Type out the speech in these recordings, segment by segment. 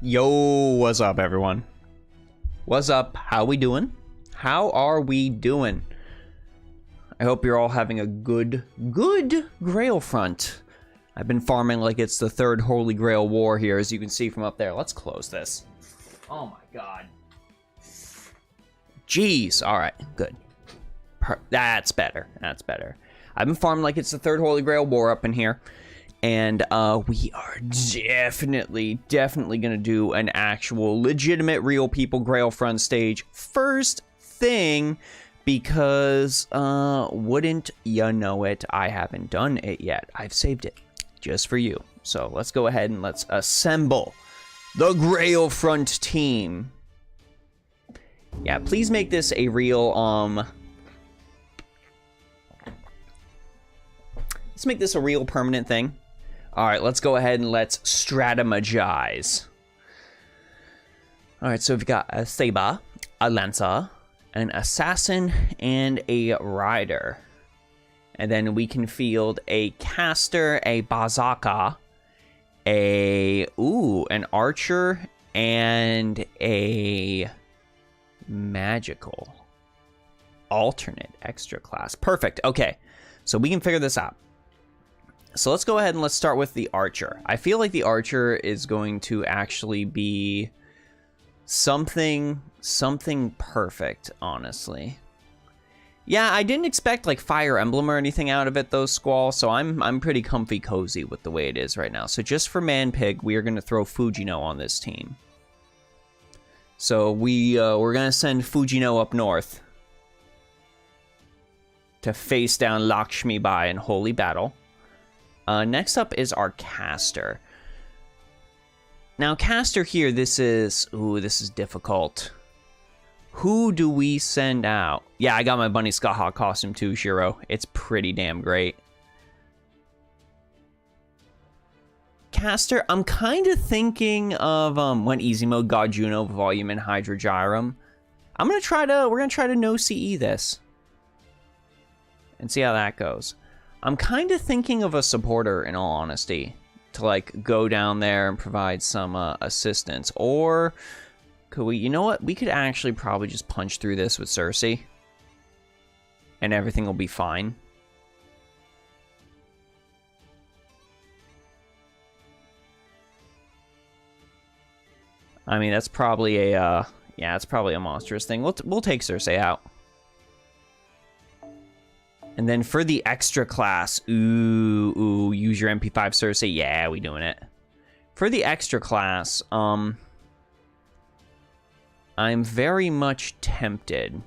Yo, what's up, everyone? What's up? How we doing? How are we doing? I hope you're all having a good Grail front. I've been farming like it's the third Holy Grail war here, as you can see from up there. Let's close this. Oh my god. Jeez. All right, good. That's better. That's better. I've been farming like it's the third Holy Grail war up in here. And we are definitely gonna do an actual legitimate real people Grail front stage first thing, because wouldn't you know it, I haven't done it yet. I've saved it just for you. So let's go ahead and let's assemble the Grail front team. Yeah, please make this a real let's make this a real permanent thing. All right, let's go ahead and let's strategize. All right, so we've got a saber, a lancer, an assassin, and a rider. And then we can field a caster, a bazooka, an archer, and a magical alternate extra class. Perfect. Okay, so we can figure this out. So let's go ahead and let's start with the archer. I feel like the archer is going to actually be something perfect, honestly. Yeah, I didn't expect like Fire Emblem or anything out of it though, Squall, so I'm pretty comfy cozy with the way it is right now. So just for Man-Pig, we are going to throw Fujino on this team. So we're going to send Fujino up north to face down Lakshmi Bai in holy battle. Next up is our caster. Now, caster here, this is difficult. Who do we send out? Yeah, I got my Bunny Scott Hawk costume too, Shiro. It's pretty damn great. Caster, I'm kind of thinking of when Easy Mode got Juno, Volume, and Hydra Gyrum. we're gonna try to no CE this and see how that goes. I'm kind of thinking of a supporter, in all honesty, to like go down there and provide some assistance. Or could we, you know what? We could actually probably just punch through this with Cersei and everything will be fine. I mean, that's probably a, yeah, it's probably a monstrous thing. We'll take Cersei out. And then for the extra class, use your MP5 Cersei. Yeah, we doing it. For the extra class, I'm very much tempted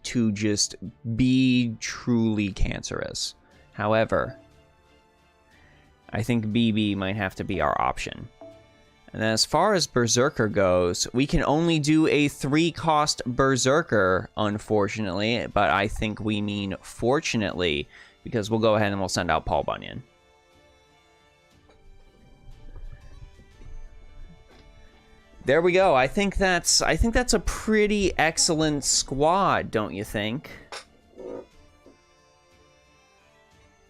to just be truly cancerous. However, I think BB might have to be our option. And then as far as Berserker goes, we can only do a 3-cost Berserker, unfortunately, but I think we mean fortunately, because we'll go ahead and we'll send out Paul Bunyan. There we go. I think that's a pretty excellent squad, don't you think?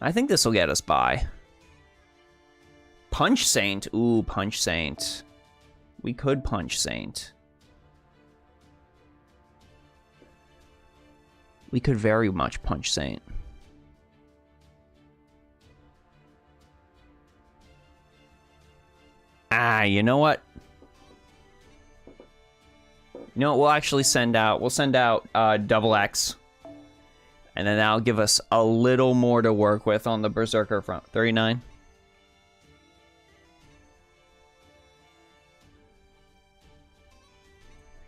I think this will get us by. Punch Saint. Ooh, Punch Saint. We could Punch Saint. We could very much Punch Saint. You know what? You know what, we'll actually send out, Double X. And then that'll give us a little more to work with on the Berserker front. 39.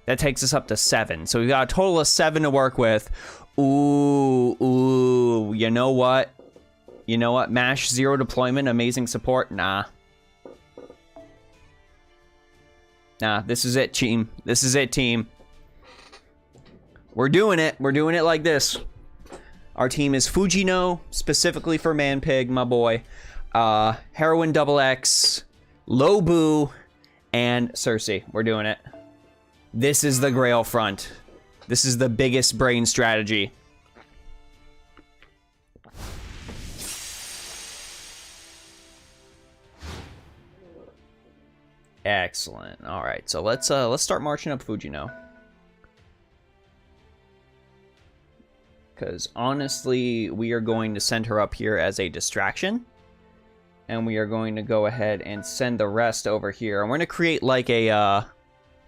That takes us up to 7. So we've got a total of 7 to work with. Ooh, you know what? You know what? MASH 0 deployment, amazing support? Nah. Nah, this is it, team. This is it, team. We're doing it. We're doing it like this. Our team is Fujino, specifically for Man-Pig, my boy. Heroine Double X, Lobu, and Cersei. We're doing it. This is the Grail front. This is the biggest brain strategy. Excellent. All right, so let's start marching up Fujino. Because honestly, we are going to send her up here as a distraction. And we are going to go ahead and send the rest over here. And we're going to create like a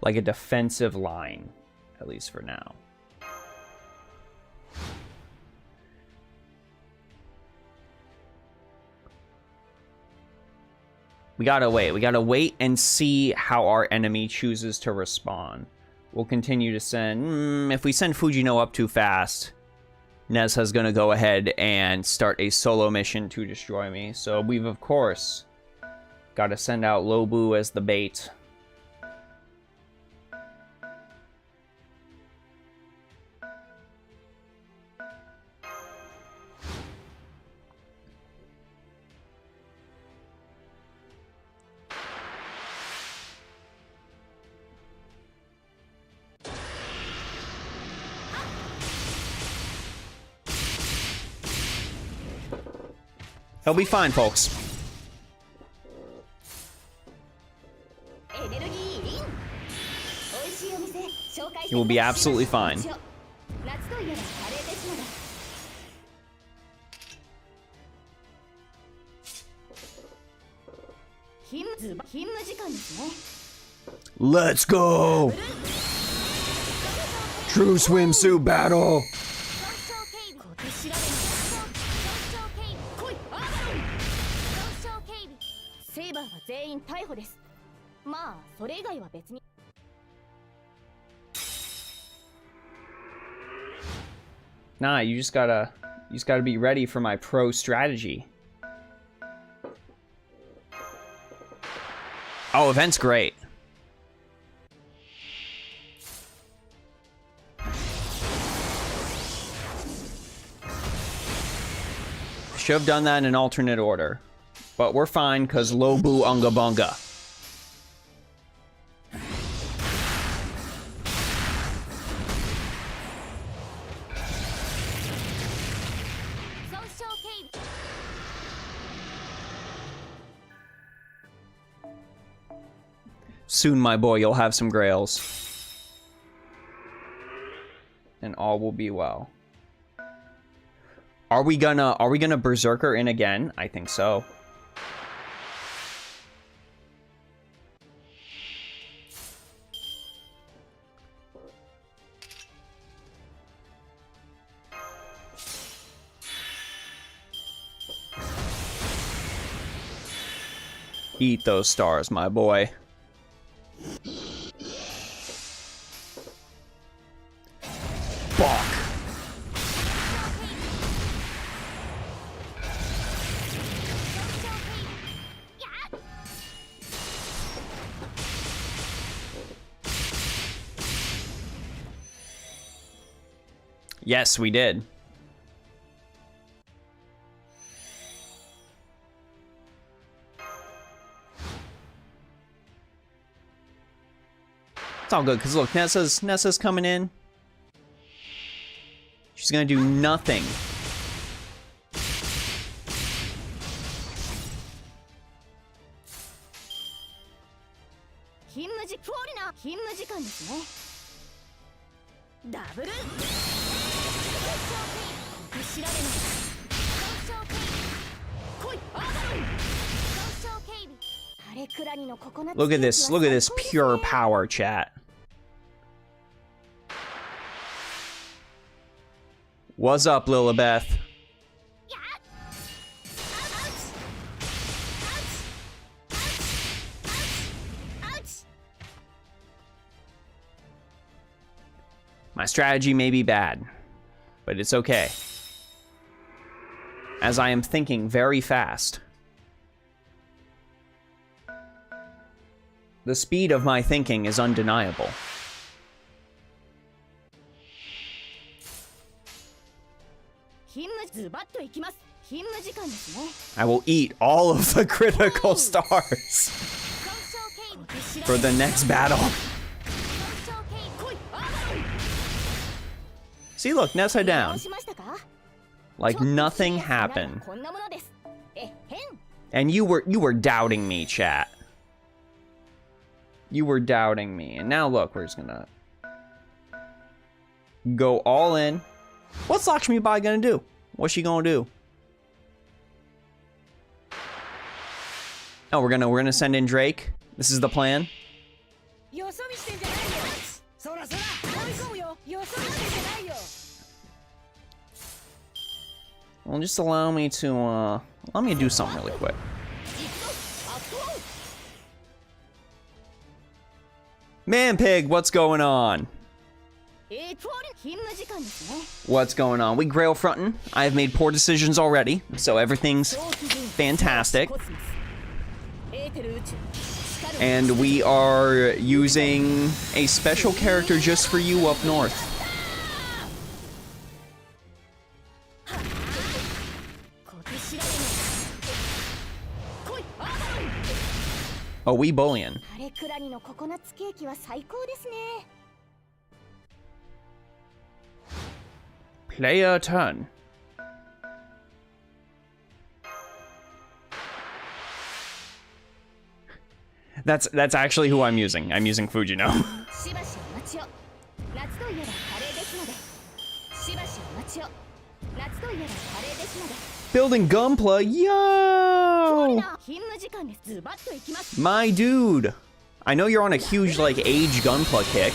defensive line, at least for now. We gotta wait. We gotta wait and see how our enemy chooses to respond. We'll continue to send... if we send Fujino up too fast, Neza's gonna go ahead and start a solo mission to destroy me. So we've, of course, gotta send out Lobu as the bait. He'll be fine, folks. He will be absolutely fine. Let's go! True swimsuit battle! Nah, you just gotta be ready for my pro strategy. Oh, event's great. Should have done that in an alternate order. But we're fine, because Lobu Unga Bunga. Soon, my boy, you'll have some Grails. And all will be well. Are we gonna Berserker in again? I think so. Eat those stars, my boy. Bonk. Yes, we did. It's all good, because look, Nessa's coming in. She's gonna do nothing. Look at this pure power, chat. What's up, Lilibeth? My strategy may be bad, but it's okay, as I am thinking very fast. The speed of my thinking is undeniable. I will eat all of the critical stars for the next battle. See, look, Nessa down. Like nothing happened. And you were doubting me, chat. You were doubting me. And now look, we're just gonna go all in. What's Lakshmi Bai gonna do? What's she gonna do? Oh, we're gonna send in Drake. This is the plan. Well, just allow me to do something really quick. Man Pig, what's going on? What's going on? We Grail frontin'. I have made poor decisions already, so everything's fantastic. And we are using a special character just for you up north. Oh, we bullion. Player turn. That's actually who I'm using. I'm using Fujino. Building Gunpla, yo! My dude. I know you're on a huge, like, age Gunpla kick.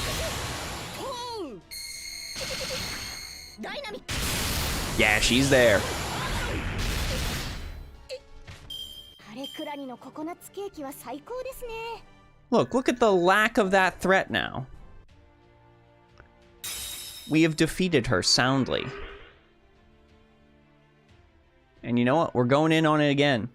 Yeah, she's there. Look at the lack of that threat now. We have defeated her soundly. And you know what? We're going in on it again.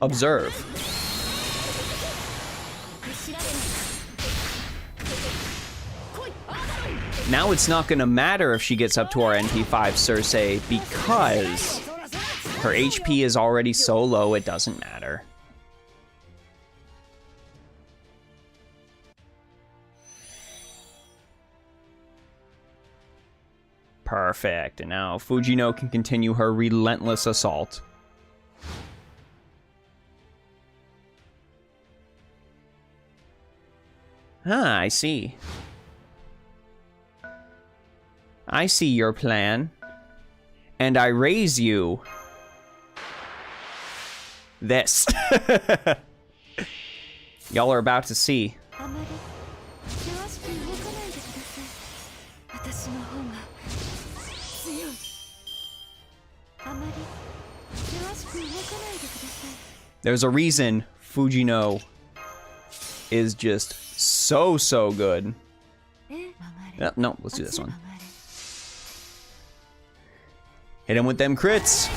Observe. Now it's not gonna matter if she gets up to our NP5 Cersei because her HP is already so low it doesn't matter. Perfect. And now Fujino can continue her relentless assault. Ah, I see. I see your plan. And I raise you this. Y'all are about to see. There's a reason Fujino is just so good. No, let's do this one. Hit him with them crits.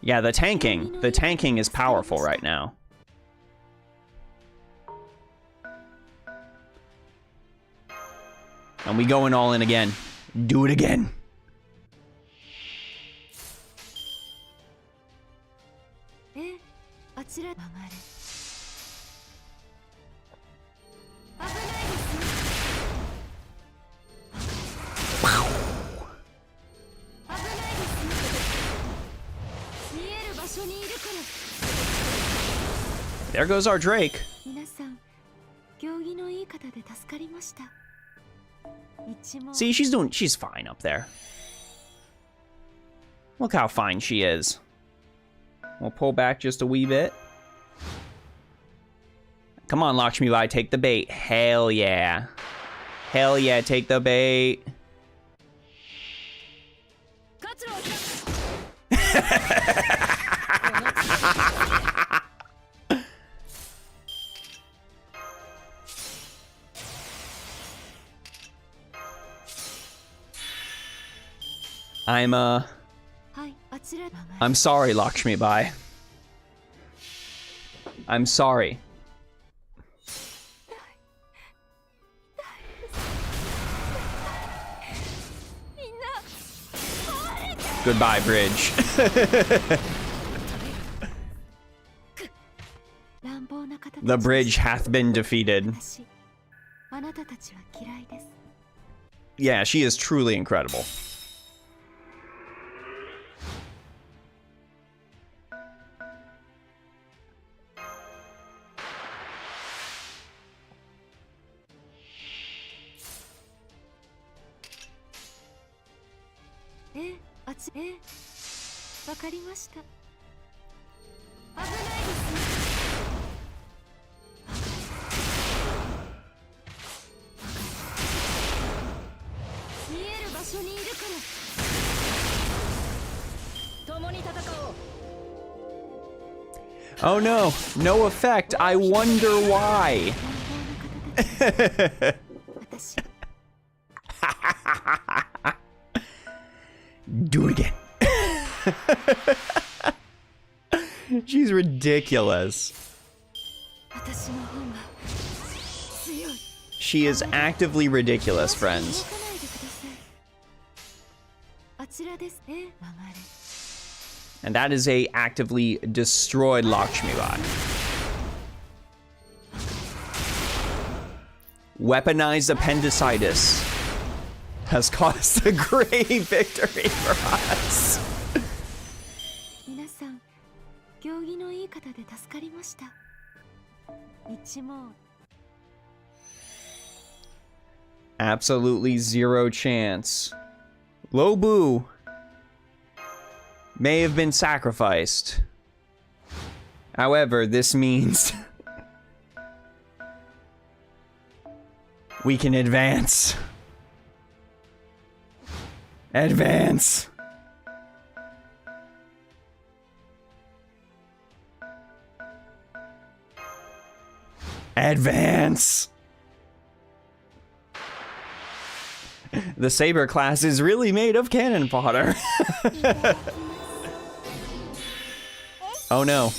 Yeah, the tanking is powerful right now. And we going all in again. Do it again. There goes our Drake. See, she's fine up there. Look how fine she is. We'll pull back just a wee bit. Come on, Lakshmi Bai, take the bait. Hell yeah. Hell yeah, take the bait. I'm sorry, Lakshmi Bai. I'm sorry. Goodbye, bridge. The bridge hath been defeated. Yeah, she is truly incredible. Oh no, no effect. I wonder why. Do it again. She's ridiculous. She is actively ridiculous, friends. And that is a actively destroyed Lakshmi bot. Weaponized appendicitis has caused a great victory for us. Absolutely zero chance. Lobu may have been sacrificed. However, this means we can advance. Advance. Advance. The saber class is really made of cannon fodder. Oh no.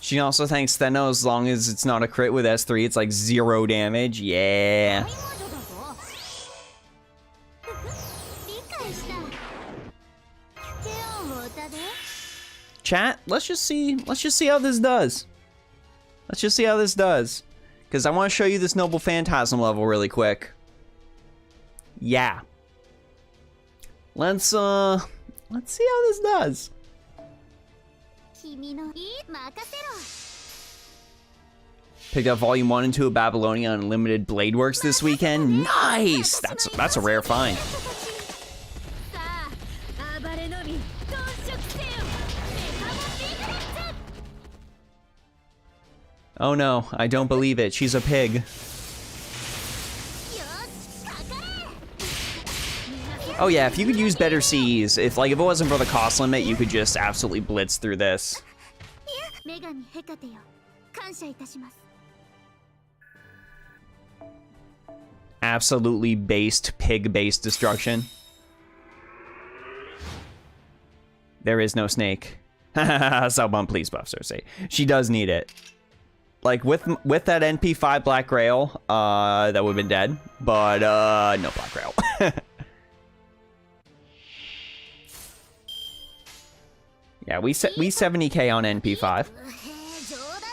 She also thanks Steno as long as it's not a crit with S3, it's like 0 damage. Yeah. Chat, let's just see how this does. Let's just see how this does. Because I want to show you this Noble Phantasm level really quick. Yeah. Let's see how this does. Picked up Volume 1 and 2 of Babylonia Unlimited Blade Works this weekend. Nice! That's a rare find. Oh no, I don't believe it. She's a pig. Oh yeah, if you could use better Cs, if it wasn't for the cost limit, you could just absolutely blitz through this. Absolutely pig-based destruction. There is no snake. Someone please buff Cersei. She does need it. Like, with that NP5 Black Grail, that would've been dead. But, no Black Grail. Yeah, we 70k on NP5.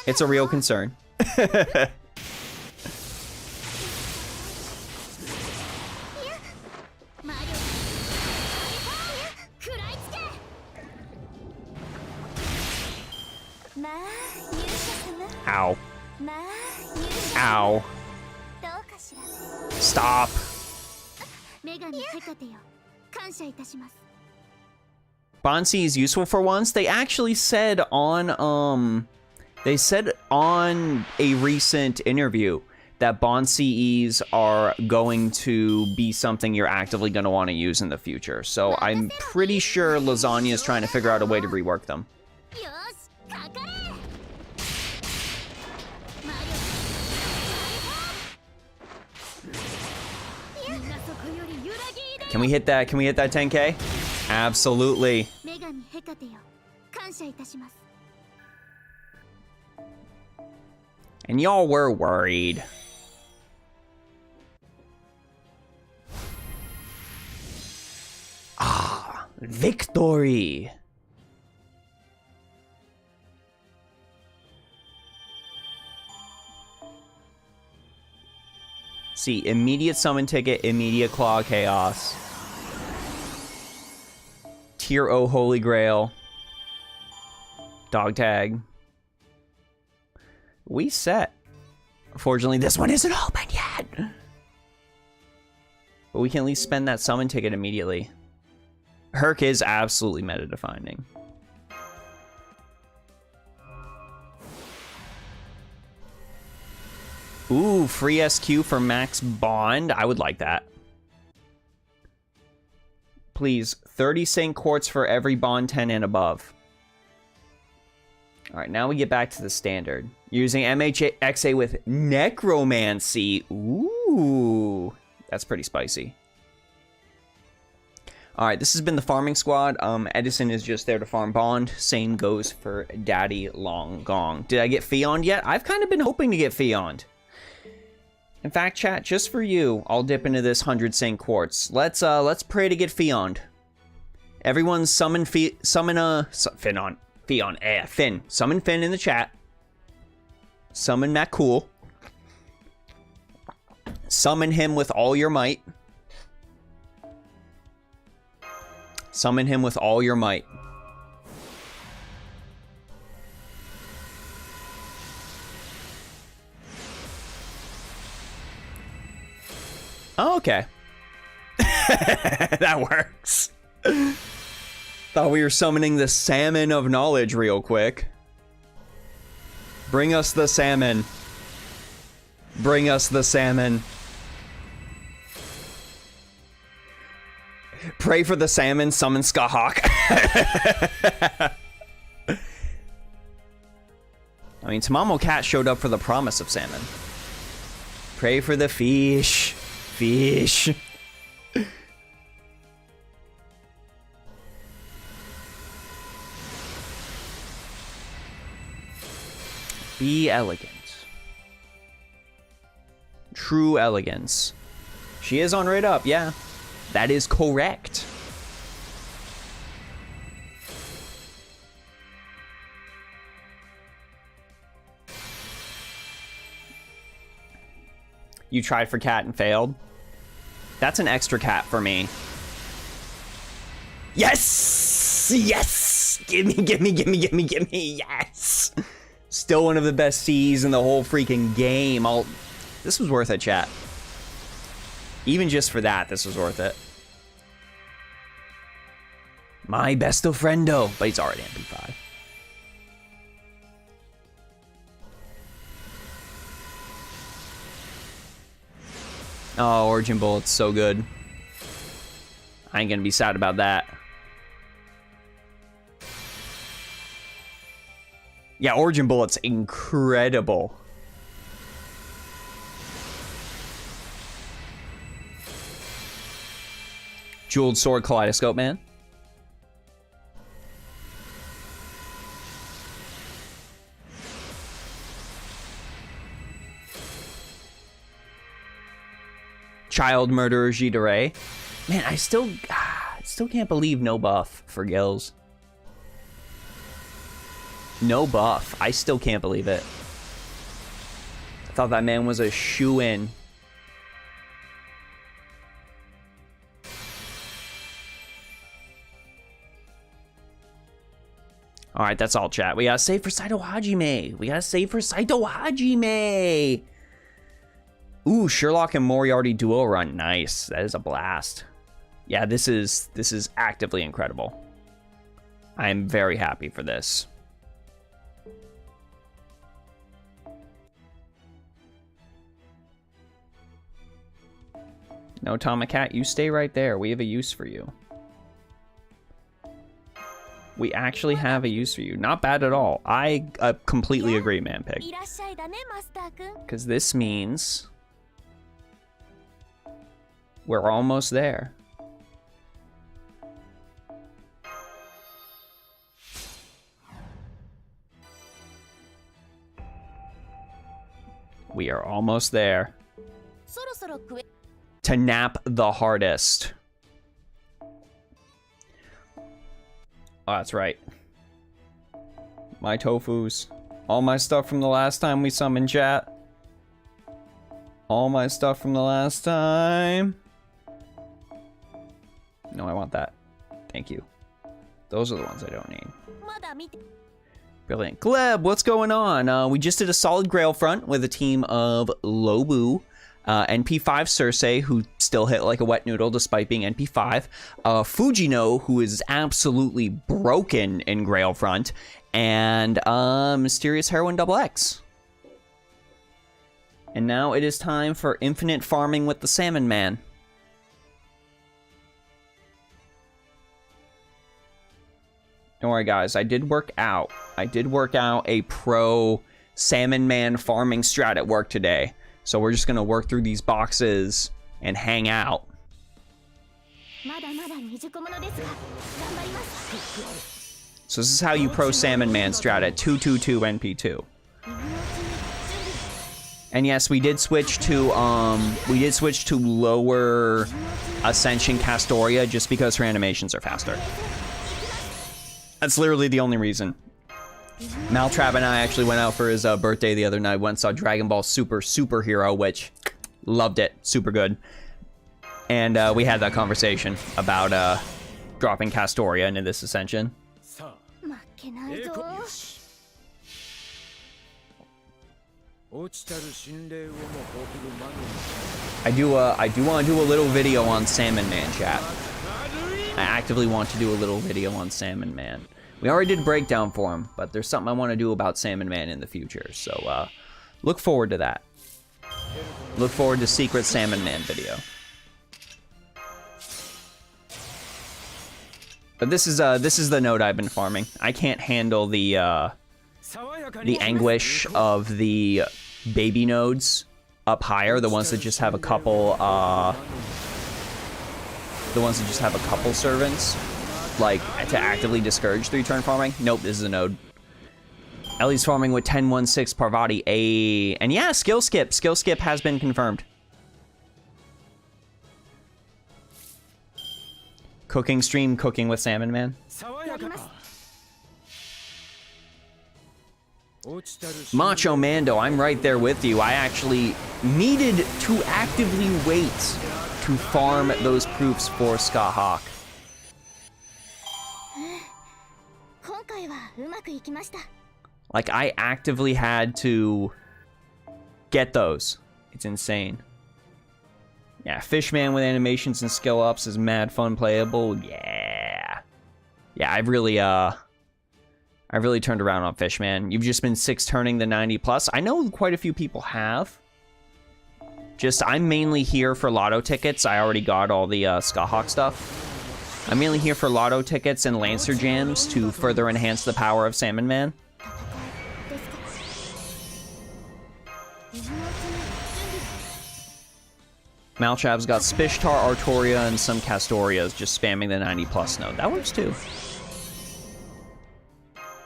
It's a real concern. Ow. Ow. Stop. Bonsi is useful for once. They actually said on a recent interview that Bond CEs are going to be something you're actively going to want to use in the future. So I'm pretty sure Lasagna is trying to figure out a way to rework them. Can we hit that? Can we hit that 10k? Absolutely. And y'all were worried. Victory! See, immediate summon ticket, immediate claw chaos. Tier O Holy Grail. Dog tag. We set. Fortunately, this one isn't open yet. But we can at least spend that summon ticket immediately. Herc is absolutely meta defining. Ooh, free SQ for max bond. I would like that. Please, 30 Saint Quartz for every bond 10 and above. All right, now we get back to the standard. Using MHXA with Necromancy. Ooh, that's pretty spicy. All right, this has been the farming squad. Edison is just there to farm bond. Same goes for Daddy Long Gong. Did I get Fioned yet? I've kind of been hoping to get Fioned. In fact, chat, just for you, I'll dip into this 100 Saint Quartz. Let's pray to get Fioned. Everyone summon Finn. Summon Finn in the chat. Summon Matt Cool. Summon him with all your might. Summon him with all your might. Oh, okay. That works. Thought we were summoning the salmon of knowledge real quick. Bring us the salmon. Bring us the salmon. Pray for the salmon, summon Skahawk. I mean, Tamamo Cat showed up for the promise of salmon. Pray for the fish. Fish. Be elegant. True elegance. She is on right up, yeah. That is correct. You tried for cat and failed. That's an extra cat for me. Yes! Yes! Gimme, gimme, gimme, gimme, gimme, yes! Still one of the best C's in the whole freaking game. This was worth it, chat. Even just for that, this was worth it. My besto friendo. But he's already MP5. Oh, Origin Bullet's so good. I ain't gonna be sad about that. Yeah, Origin Bullet's incredible. Jeweled Sword Kaleidoscope, man. Child Murderer Jidere. Man, I still can't believe no buff for Gills. No buff. I still can't believe it. I thought that man was a shoo-in. Alright, that's all, chat. We gotta save for Saito Hajime. We gotta save for Saito Hajime. Ooh, Sherlock and Moriarty duo run. Nice. That is a blast. Yeah, this is actively incredible. I am very happy for this. No, Tomacat, you stay right there. We have a use for you. We actually have a use for you. Not bad at all. I completely agree, Manpig. Because this means we're almost there. We are almost there. To nap the hardest. Oh, that's right. My tofus. All my stuff from the last time we summoned chat. All my stuff from the last time. No, I want that. Thank you. Those are the ones I don't need. Brilliant. Gleb, what's going on? We just did a solid Grail front with a team of Lobu, NP5 Cersei, who still hit like a wet noodle despite being NP5, Fujino, who is absolutely broken in Grail front, and Mysterious Heroine XX. And now it is time for infinite farming with the Salmon Man. Don't worry, guys. I did work out a pro Salmon Man farming strat at work today. So we're just gonna work through these boxes and hang out. So this is how you pro Salmon Man strat at 222 NP2. And yes, we did switch to lower Ascension Castoria just because her animations are faster. That's literally the only reason. Maltrap and I actually went out for his birthday the other night. Went and saw Dragon Ball Superhero, which loved it, super good. And we had that conversation about dropping Castoria into this Ascension. I do want to do a little video on Salmon Man, chat. I actively want to do a little video on Salmon Man. We already did a breakdown for him, but there's something I want to do about Salmon Man in the future. So look forward to that. Look forward to Secret Salmon Man video. But this is the node I've been farming. I can't handle the anguish of the baby nodes up higher, the ones that just have a couple servants, like, to actively discourage 3-turn farming. Nope, this is a node. Ellie's farming with 10-1-6 Parvati. And yeah, skill skip has been confirmed. Cooking stream, cooking with Salmon Man. Macho Mando, I'm right there with you. I actually needed to actively wait to farm those proofs for Ska Hawk. Like, I actively had to get those. It's insane. Yeah, Fishman with animations and skill ups is mad fun playable. Yeah. Yeah, I've really turned around on Fishman. You've just been 6-turning the 90+. I know quite a few people have. Just, I'm mainly here for lotto tickets. I already got all the Ska Hawk stuff. I'm mainly here for lotto tickets and Lancer Jams to further enhance the power of Salmon Man. Malchav's got Spishtar, Artoria, and some Castorias just spamming the 90+ node. That works too.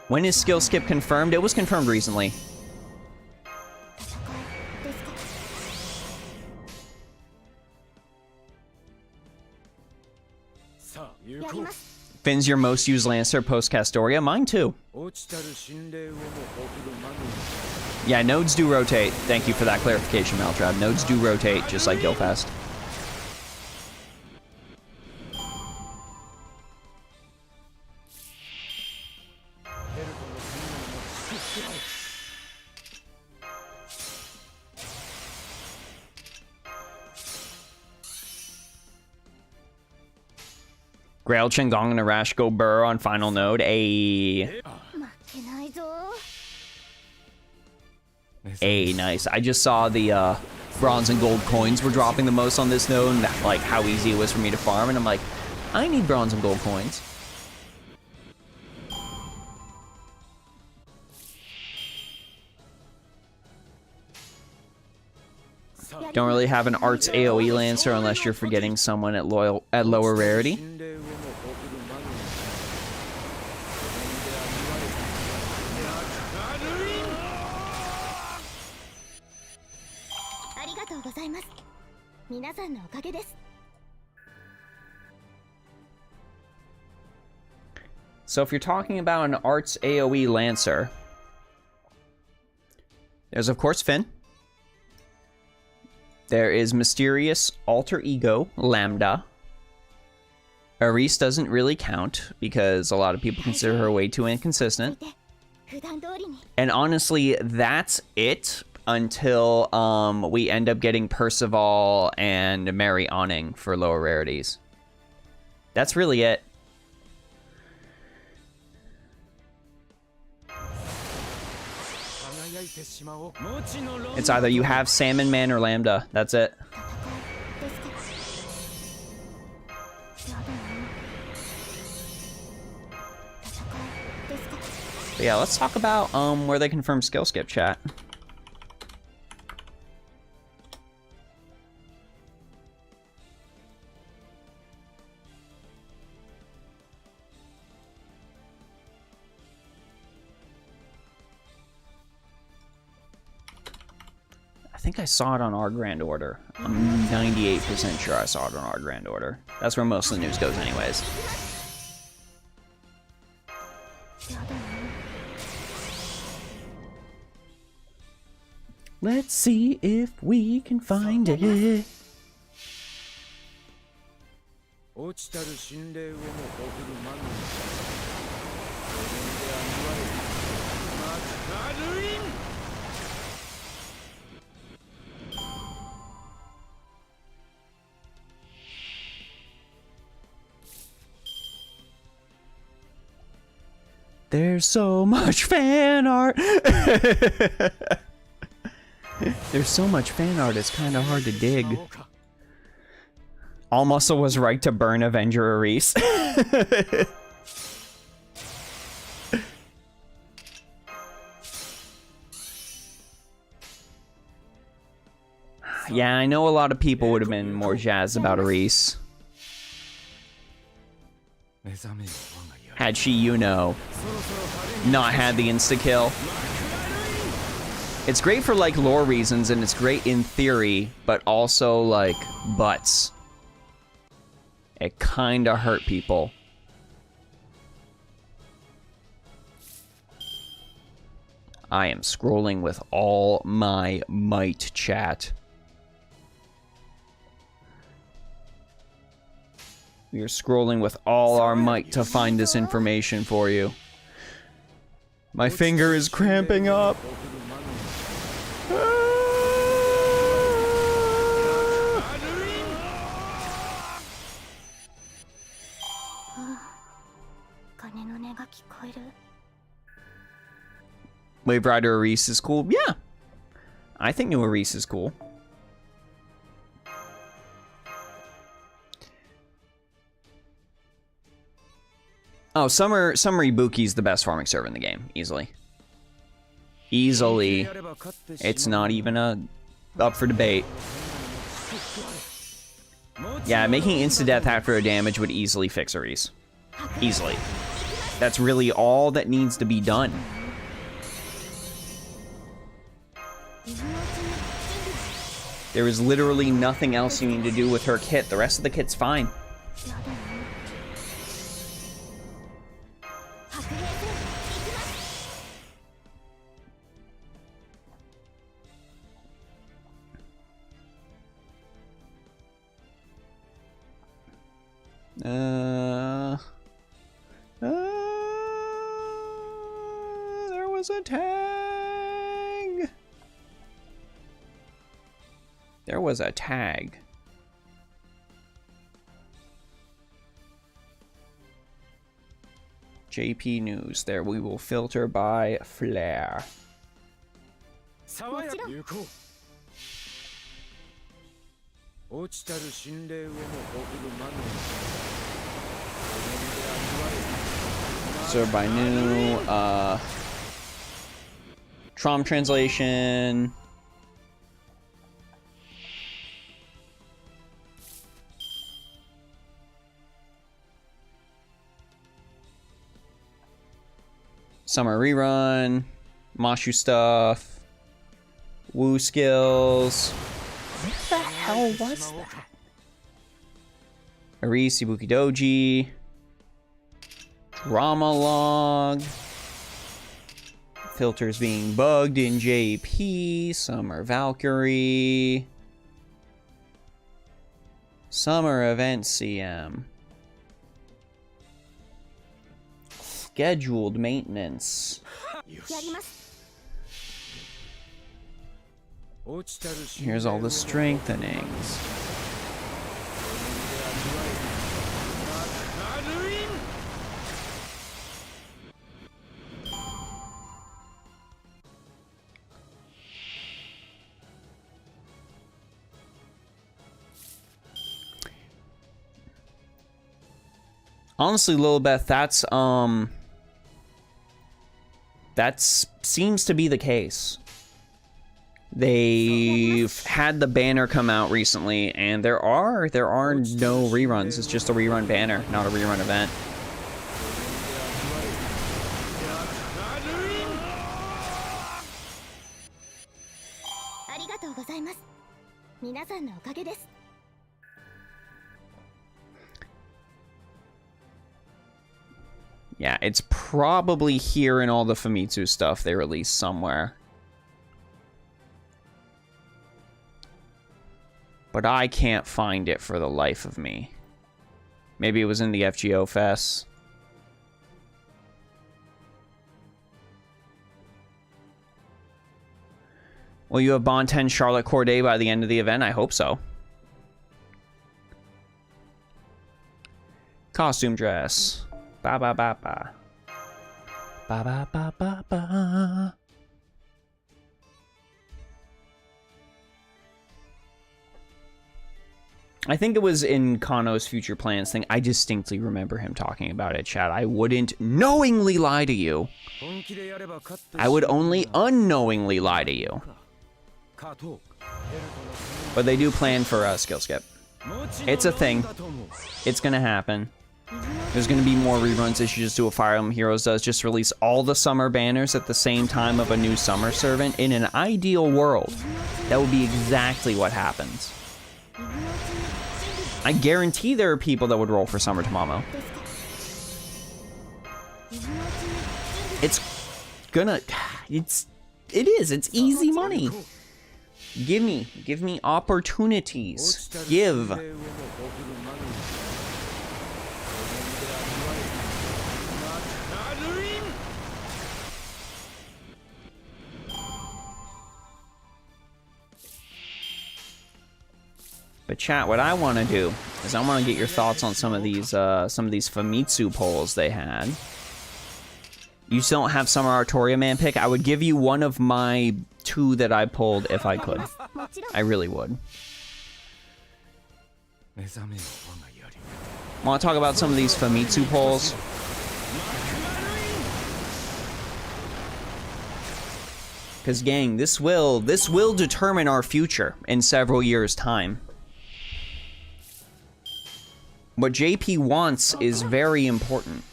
When is skill skip confirmed? It was confirmed recently. Finn's your most used Lancer post Castoria. Mine too. Yeah, nodes do rotate. Thank you for that clarification, Maltrap. Nodes do rotate, just like Gilfast. Grail, Chengong, and Arash go Burr on final node. Nice. I just saw the bronze and gold coins were dropping the most on this node, and that, like, how easy it was for me to farm, and I'm like, I need bronze and gold coins. Don't really have an Arts AoE Lancer unless you're forgetting someone at lower rarity. So if you're talking about an Arts AoE Lancer, there's of course Finn. There is Mysterious Alter Ego Lambda. Aris doesn't really count because a lot of people consider her way too inconsistent. And honestly, that's it until we end up getting Percival and Mary Awning for lower rarities. That's really it. It's either you have Salmon Man or Lambda. That's it. But yeah, let's talk about where they confirm skill skip, chat. I think I saw it on our Grand Order. I'm 98% sure I saw it on our Grand Order. That's where most of the news goes anyways. Let's see if we can find it. There's so much fan art. There's so much fan art, it's kind of hard to dig. All Muscle was right to burn Avenger Aris. Yeah, I know a lot of people would have been more jazzed about Aris. Had she, you know, not had the insta-kill. It's great for, like, lore reasons, and it's great in theory, but also, like, butts. It kinda hurt people. I am scrolling with all my might, chat. We are scrolling with all our might to find this information for you. My finger is cramping up. Wave Rider Aris is cool. Yeah. I think new Aris is cool. Oh, Summer Ibuki's the best farming server in the game, easily. Easily. It's not even up for debate. Yeah, making insta-death after a damage would easily fix Aris. Easily. That's really all that needs to be done. There is literally nothing else you need to do with her kit. The rest of the kit's fine. There was a tag. There was a tag. JP News. There, we will filter by flair. So by new, Trom translation. Summer Rerun, Mashu stuff, Woo skills. What the hell was that? Aris, Ibuki Doji, Drama log. Filters being bugged in JP. Summer Valkyrie. Summer event CM. Scheduled maintenance. Here's all the strengthenings. Honestly, Lilibeth, that seems to be the case. They've had the banner come out recently, and there are no reruns. It's just a rerun banner, not a rerun event. Yeah, it's probably here in all the Famitsu stuff they released somewhere. But I can't find it for the life of me. Maybe it was in the FGO Fest. Will you have Bond 10 Charlotte Corday by the end of the event? I hope so. Costume dress. Ba ba ba ba. Ba ba ba ba ba. I think it was in Kano's future plans thing. I distinctly remember him talking about it, chat. I wouldn't knowingly lie to you. I would only unknowingly lie to you. But they do plan for a skill skip. It's a thing. It's gonna happen. There's gonna be more reruns. They should just do what Fire Emblem Heroes does. Just release all the summer banners at the same time of a new summer servant. In an ideal world, that would be exactly what happens. I guarantee there are people that would roll for Summer Tamamo. It's easy money. Give me opportunities. Give. But chat, what I want to do is I want to get your thoughts on some of these Famitsu polls they had. You still don't have Summer Artoria Man pick? I would give you one of my 2 that I pulled if I could. I really would. Want to talk about some of these Famitsu polls? Because gang, this will determine our future in several years' time. What JP wants is very important.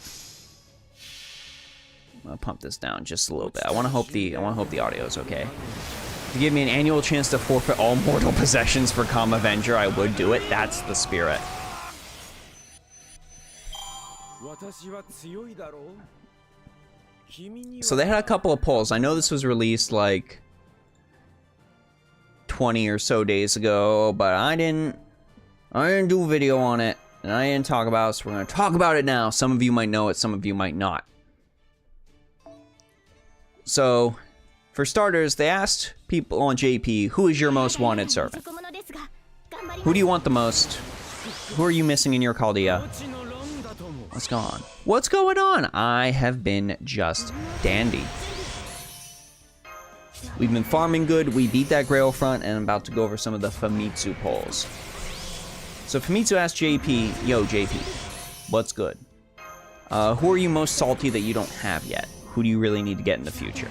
I'm gonna pump this down just a little bit. I want to hope the audio is okay. If you give me an annual chance to forfeit all mortal possessions for Calm Avenger, I would do it. That's the spirit. So they had a couple of polls. I know this was released like 20 or so days ago, but I didn't do a video on it. And I didn't talk about it, so we're going to talk about it now. Some of you might know it, some of you might not. So, for starters, they asked people on JP, who is your most wanted servant? Who do you want the most? Who are you missing in your Chaldea? What's going on? What's going on? I have been just dandy. We've been farming good, we beat that Grail front, and I'm about to go over some of the Famitsu polls. So Famitsu asked JP, yo JP, what's good? Who are you most salty that you don't have yet? Who do you really need to get in the future?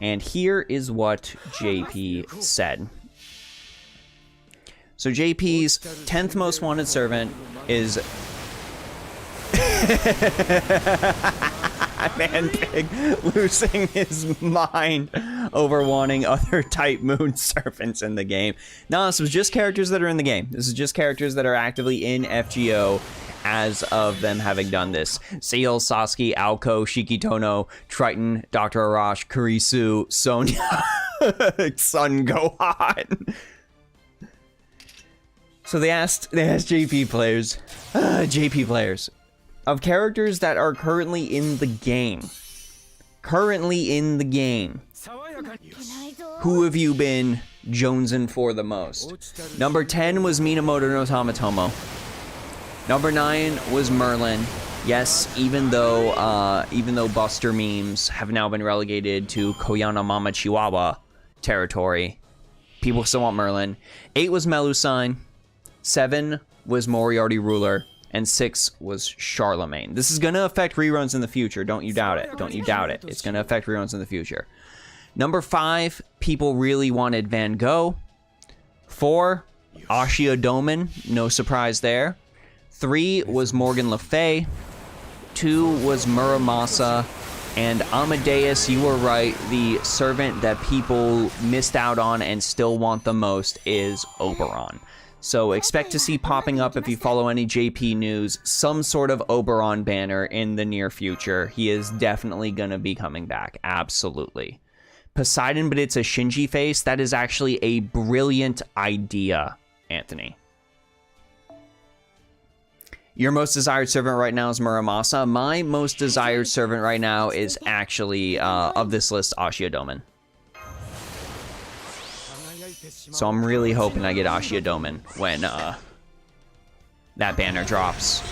And here is what JP said. So JP's 10th most wanted servant is... Man Pig losing his mind over wanting other type moon servants in the game. No, this was just characters that are in the game. This is just characters that are actively in FGO as of them having done this. Seal, Sasuke, Aoko, Shikitono, Triton, Dr. Arash, Kurisu, Sonya, Son Gohan. So they asked JP players, of characters that are currently in the game. Who have you been jonesing for the most? Number 10 was Minamoto no Tamatomo. Number 9 was Merlin. Yes, even though Buster memes have now been relegated to Koyana Mama Chihuahua territory, people still want Merlin. 8 was Melusine. 7 was Moriarty Ruler. And 6 was Charlemagne. This is going to affect reruns in the future. Don't you doubt it. Don't you doubt it. It's going to affect reruns in the future. Number 5, people really wanted Van Gogh. 4, Ashia Doman. No surprise there. 3 was Morgan Le Fay. 2 was Muramasa. And Amadeus, you were right. The servant that people missed out on and still want the most is Oberon. So expect to see popping up, if you follow any JP news, some sort of Oberon banner in the near future. He is definitely going to be coming back. Absolutely. Poseidon, but it's a Shinji face. That is actually a brilliant idea, Anthony. Your most desired servant right now is Muramasa. My most desired servant right now is actually, of this list, Ashia Doman. So I'm really hoping I get Ashia Doman when that banner drops.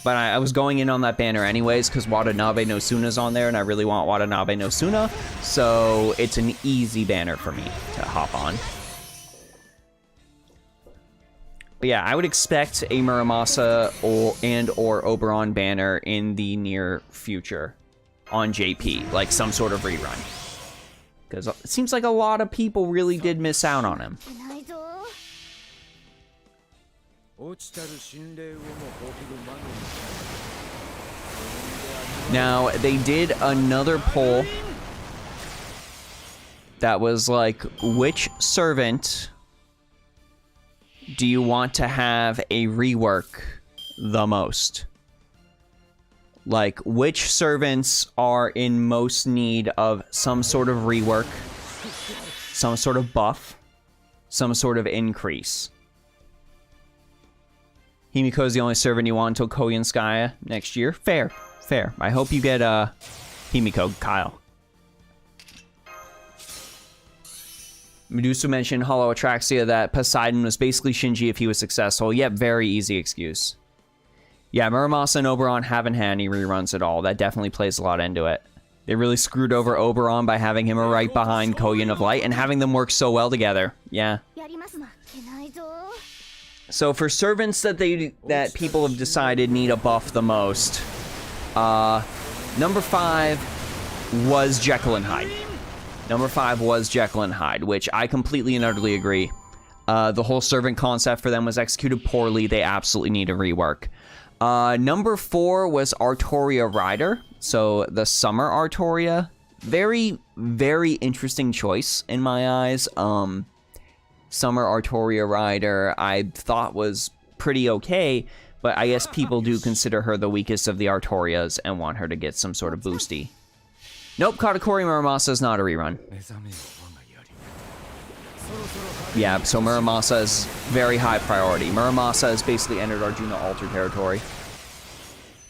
But I was going in on that banner anyways because Watanabe no Suna's on there, and I really want Watanabe no Suna. So it's an easy banner for me to hop on. But yeah, I would expect a Muramasa or Oberon banner in the near future on JP, like some sort of rerun. Because it seems like a lot of people really did miss out on him. Now, they did another poll that was like, which servant do you want to have a rework the most? Like, which servants are in most need of some sort of rework, some sort of buff, some sort of increase? Himiko is the only servant you want until Koyanskaya next year. Fair, fair. I hope you get Himiko, Kyle. Medusa mentioned Hollow Atraxia that Poseidon was basically Shinji if he was successful. Yep, very easy excuse. Yeah, Muramasa and Oberon haven't had any reruns at all. That definitely plays a lot into it. They really screwed over Oberon by having him right behind Koyan of Light and having them work so well together. Yeah. So for servants that people have decided need a buff the most, number 5 was Jekyll and Hyde. Number 5 was Jekyll and Hyde, which I completely and utterly agree. The whole servant concept for them was executed poorly. They absolutely need a rework. Number 4 was Artoria Rider. So the Summer Artoria. Very, very interesting choice in my eyes. Summer Artoria Rider I thought was pretty okay, but I guess people do consider her the weakest of the Artorias and want her to get some sort of boosty. Nope, Katakuri Muramasa is not a rerun. Yeah, so Muramasa is very high priority. Muramasa has basically entered Arjuna Alter territory.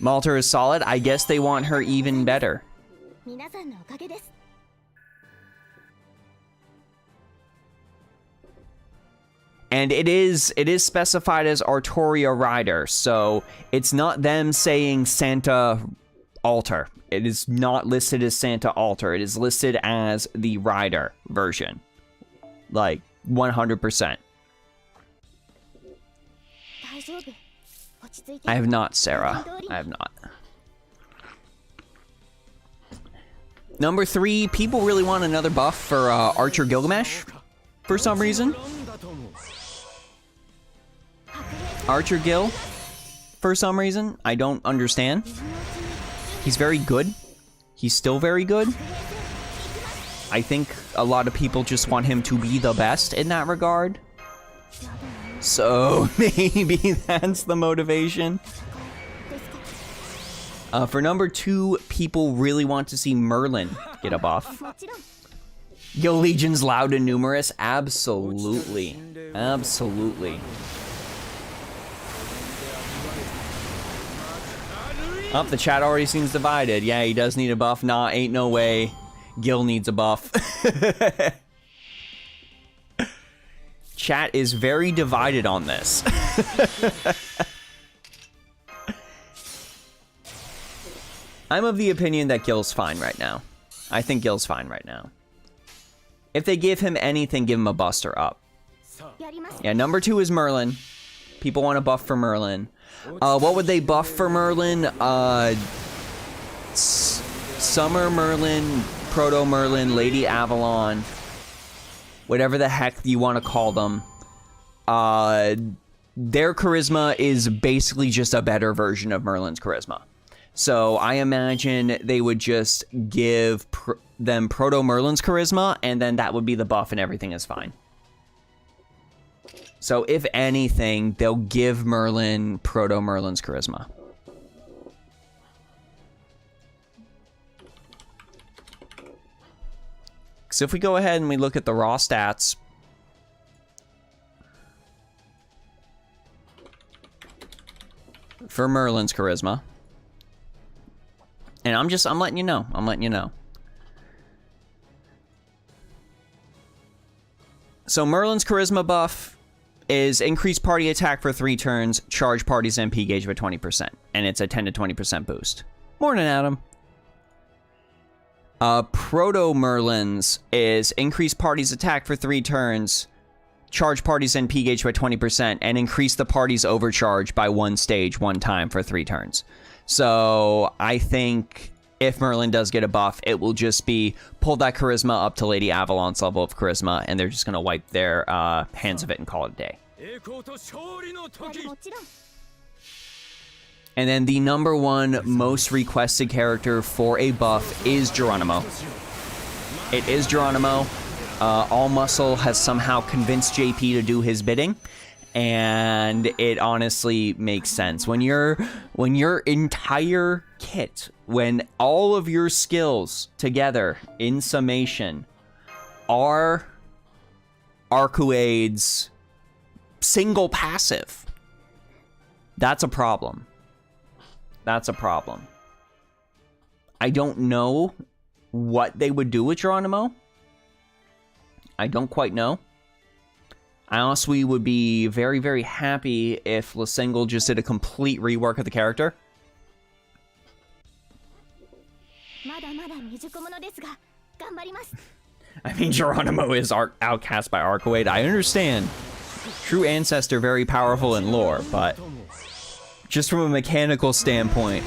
Malter is solid. I guess they want her even better. And it is specified as Artoria Rider, so it's not them saying Santa Alter. It is not listed as Santa Alter. It is listed as the Rider version. Like, 100%. I have not, Sarah. I have not. Number 3, people really want another buff for Archer Gilgamesh for some reason. Archer Gil, for some reason. I don't understand. He's very good. He's still very good. I think a lot of people just want him to be the best in that regard. So maybe that's the motivation. For number 2, people really want to see Merlin get a buff. Yo, Legion's loud and numerous? Absolutely. Absolutely. Oh, the chat already seems divided. Yeah, he does need a buff. Nah, ain't no way. Gil needs a buff. Chat is very divided on this. I'm of the opinion that Gil's fine right now. I think Gil's fine right now. If they give him anything, give him a buster up. Yeah, number 2 is Merlin. People want a buff for Merlin. What would they buff for Merlin? Summer Merlin, Proto Merlin, Lady Avalon, whatever the heck you want to call them. Their charisma is basically just a better version of Merlin's charisma. So I imagine they would just give them Proto Merlin's charisma, and then that would be the buff and everything is fine. So if anything, they'll give Merlin Proto Merlin's charisma. So if we go ahead and we look at the raw stats, for Merlin's charisma, and I'm letting you know. I'm letting you know. So Merlin's charisma buff is increased party attack for 3 turns, charge party's MP gauge by 20%, and it's a 10 to 20% boost. Morning, Adam. Proto Merlin's is increase party's attack for 3 turns, charge party's MP gauge by 20%, and increase the party's overcharge by 1 stage 1 time for 3 turns. So I think if Merlin does get a buff, it will just be pull that charisma up to Lady Avalon's level of charisma, and they're just going to wipe their hands of it and call it a day. And then the number 1 most requested character for a buff is Geronimo. It is Geronimo. All Muscle has somehow convinced JP to do his bidding, and it honestly makes sense. When your entire kit, when all of your skills together in summation are Arcuade's single passive, that's a problem. That's a problem. I don't know what they would do with Geronimo. I don't quite know. I honestly would be very, very happy if Lasingle just did a complete rework of the character. I mean, Geronimo is outcast by Arcuade. I understand. True Ancestor, very powerful in lore, but just from a mechanical standpoint,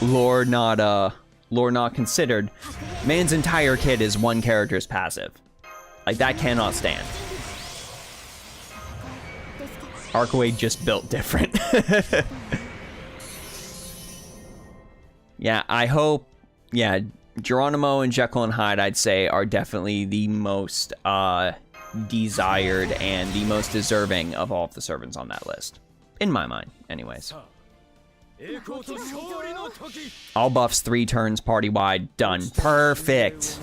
lore not considered, man's entire kit is 1 character's passive. Like, that cannot stand. Arcuade just built different. Yeah, I hope... Yeah, Geronimo and Jekyll and Hyde, I'd say, are definitely the most desired and the most deserving of all of the servants on that list. In my mind, anyways. All buffs, 3 turns, party-wide, done. Perfect.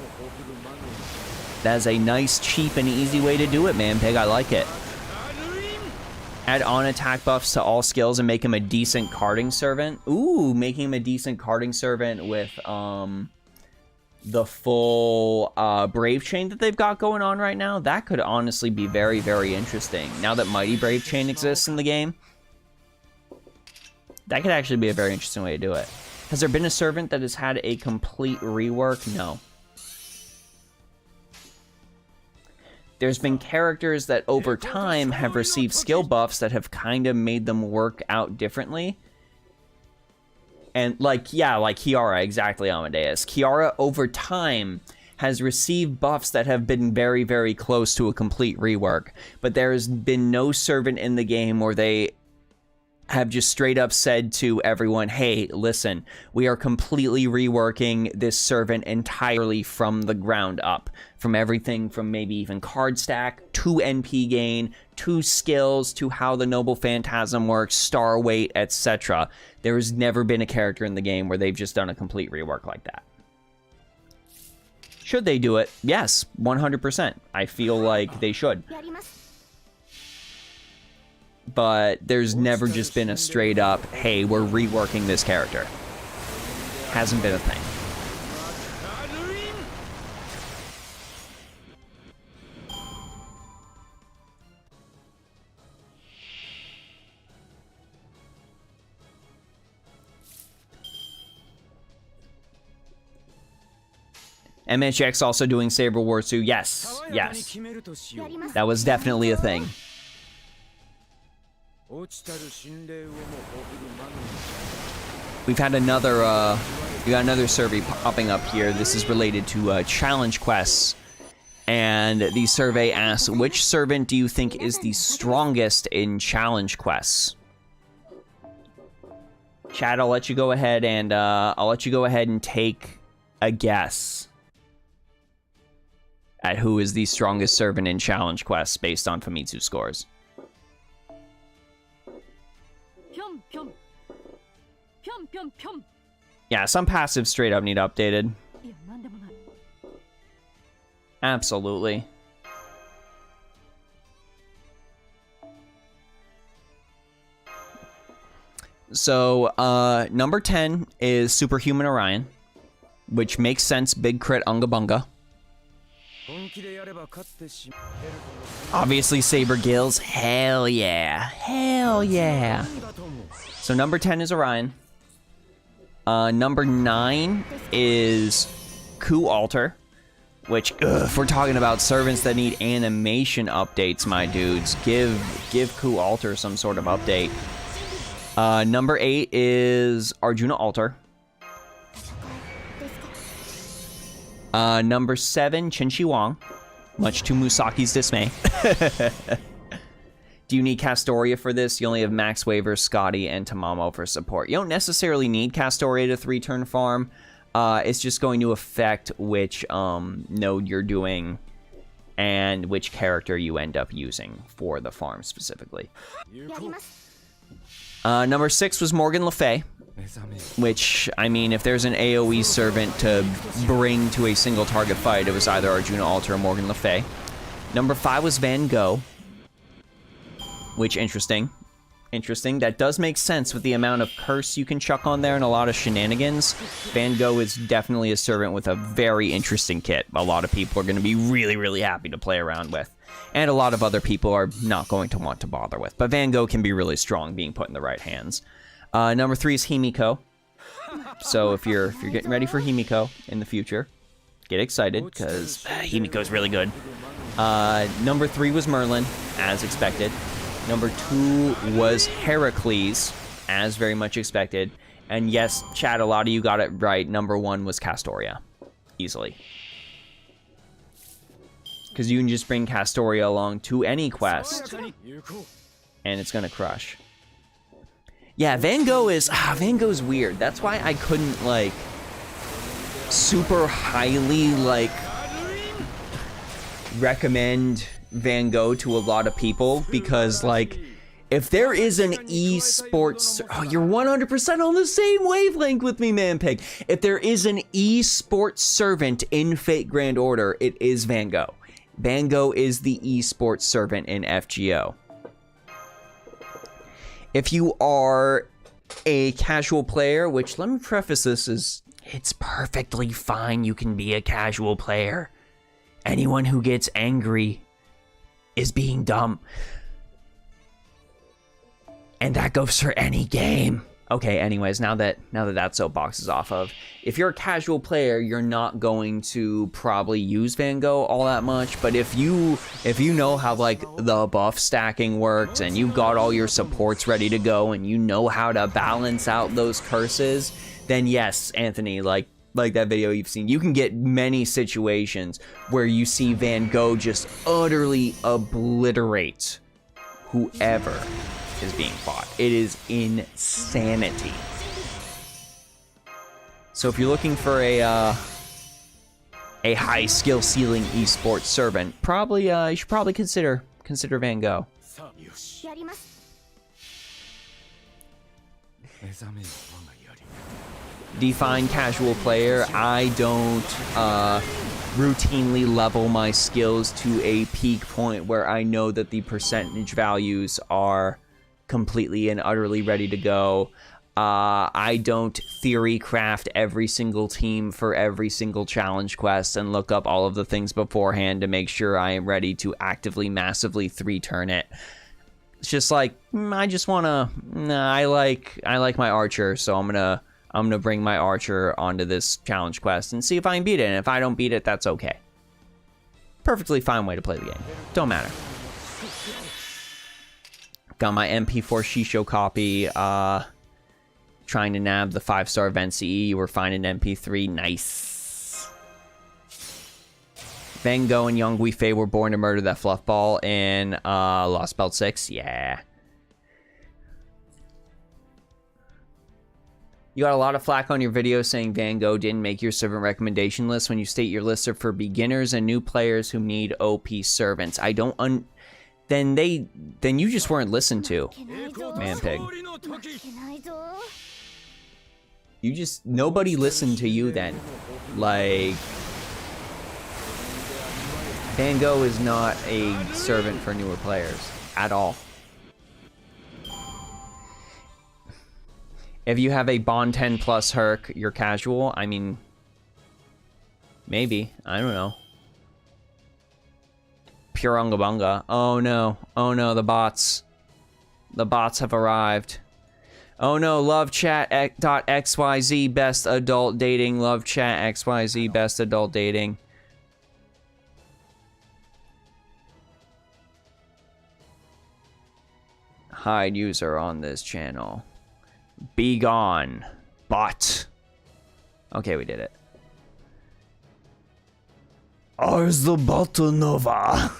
That's a nice, cheap, and easy way to do it, man. Pig, I like it. Add on attack buffs to all skills and make him a decent carding servant. Ooh, making him a decent carding servant with the full Brave Chain that they've got going on right now. That could honestly be very, very interesting. Now that Mighty Brave Chain exists in the game, that could actually be a very interesting way to do it. Has there been a servant that has had a complete rework? No. There's been characters that over time have received skill buffs that have kind of made them work out differently. And like Kiara, exactly, Amadeus. Kiara over time has received buffs that have been very, very close to a complete rework. But there's been no servant in the game where they have just straight up said to everyone, hey, listen, we are completely reworking this servant entirely from the ground up. From everything from maybe even card stack 2 NP gain, 2 skills to how the Noble Phantasm works, star weight, etc. There has never been a character in the game where they've just done a complete rework like that. Should they do it? Yes, 100%. I feel like they should. But there's never just been a straight up, hey, we're reworking this character. Hasn't been a thing. MHX also doing Saber Wars 2. Yes, yes. That was definitely a thing. We've had another, we got another survey popping up here. This is related to challenge quests. And the survey asks, which servant do you think is the strongest in challenge quests? Chad, I'll let you go ahead and take a guess at who is the strongest servant in challenge quests based on Famitsu scores. Yeah, some passives straight up need updated. Absolutely. So, number 10 is Superhuman Orion, which makes sense. Big crit Unga Bunga. Obviously, Saber Gills. Hell yeah. Hell yeah. So number 10 is Orion. Number 9 is Coup Alter, which, if we're talking about servants that need animation updates, my dudes, give Coup Alter some sort of update. Number 8 is Arjuna Alter. Number 7, Qinshi Wang, much to Musaki's dismay. Do you need Castoria for this? You only have Max Waver, Scotty, and Tamamo for support. You don't necessarily need Castoria to 3-turn farm. It's just going to affect which node you're doing and which character you end up using for the farm specifically. Number 6 was Morgan Le Fay, which, I mean, if there's an AoE servant to bring to a single target fight, it was either Arjuna Alter or Morgan Le Fay. Number 5 was Van Gogh, which, interesting. That does make sense with the amount of curse you can chuck on there and a lot of shenanigans. Van Gogh is definitely a servant with a very interesting kit. A lot of people are going to be really, really happy to play around with. And a lot of other people are not going to want to bother with. But Van Gogh can be really strong being put in the right hands. Number 3 is Himiko. So if you're getting ready for Himiko in the future, get excited, because Himiko is really good. Number 3 was Merlin, as expected. Number 2 was Heracles, as very much expected. And yes, Chad, a lot of you got it right. Number 1 was Castoria. Easily. Because you can just bring Castoria along to any quest, and it's going to crush. Yeah, Van Gogh is weird. That's why I couldn't, like, super highly, like, recommend Van Gogh to a lot of people, because, like, if there is an esports... Oh, you're 100% on the same wavelength with me, man pig. If there is an esports servant in Fate Grand Order, it is Van Gogh. Van Gogh is the esports servant in FGO. If you are a casual player, which, let me preface this as, it's perfectly fine, you can be a casual player. Anyone who gets angry is being dumb. And that goes for any game. Okay, anyways, now that soapbox is off of, if you're a casual player, you're not going to probably use Van Gogh all that much, but if you know how, like, the buff stacking works, and you've got all your supports ready to go, and you know how to balance out those curses, then yes, Anthony, like that video you've seen, you can get many situations where you see Van Gogh just utterly obliterate whoever is being fought. It is insanity. So if you're looking for a a high skill ceiling esports servant, probably you should probably consider Van Gogh. Define casual player. I don't routinely level my skills to a peak point where I know that the percentage values are completely and utterly ready to go. I don't theory craft every single team for every single challenge quest and look up all of the things beforehand to make sure I am ready to actively massively 3-turn it. It's just like I just wanna. I like my archer, so I'm gonna bring my archer onto this challenge quest and see if I can beat it. And if I don't beat it, that's okay. Perfectly fine way to play the game. Don't matter. Got my MP4 Shisho copy. Trying to nab the 5-star event CE. We're finding MP3. Nice. Van Gogh and Young Wei were born to murder that fluffball in Lost Belt 6. Yeah. You got a lot of flack on your video saying Van Gogh didn't make your servant recommendation list when you state your lists are for beginners and new players who need OP servants. I don't then you just weren't listened to, man pig. Nobody listened to you then. Like, Van Gogh is not a servant for newer players at all. If you have a Bond 10 plus Herc, you're casual. I mean, maybe. I don't know. Pure Unga Bunga. Oh no. Oh no, the bots. The bots have arrived. Oh no, love chat .xyz best adult dating. Love chat XYZ best adult dating. Hide user on this channel. Be gone, bot. Okay, we did it. Ours the Botanova.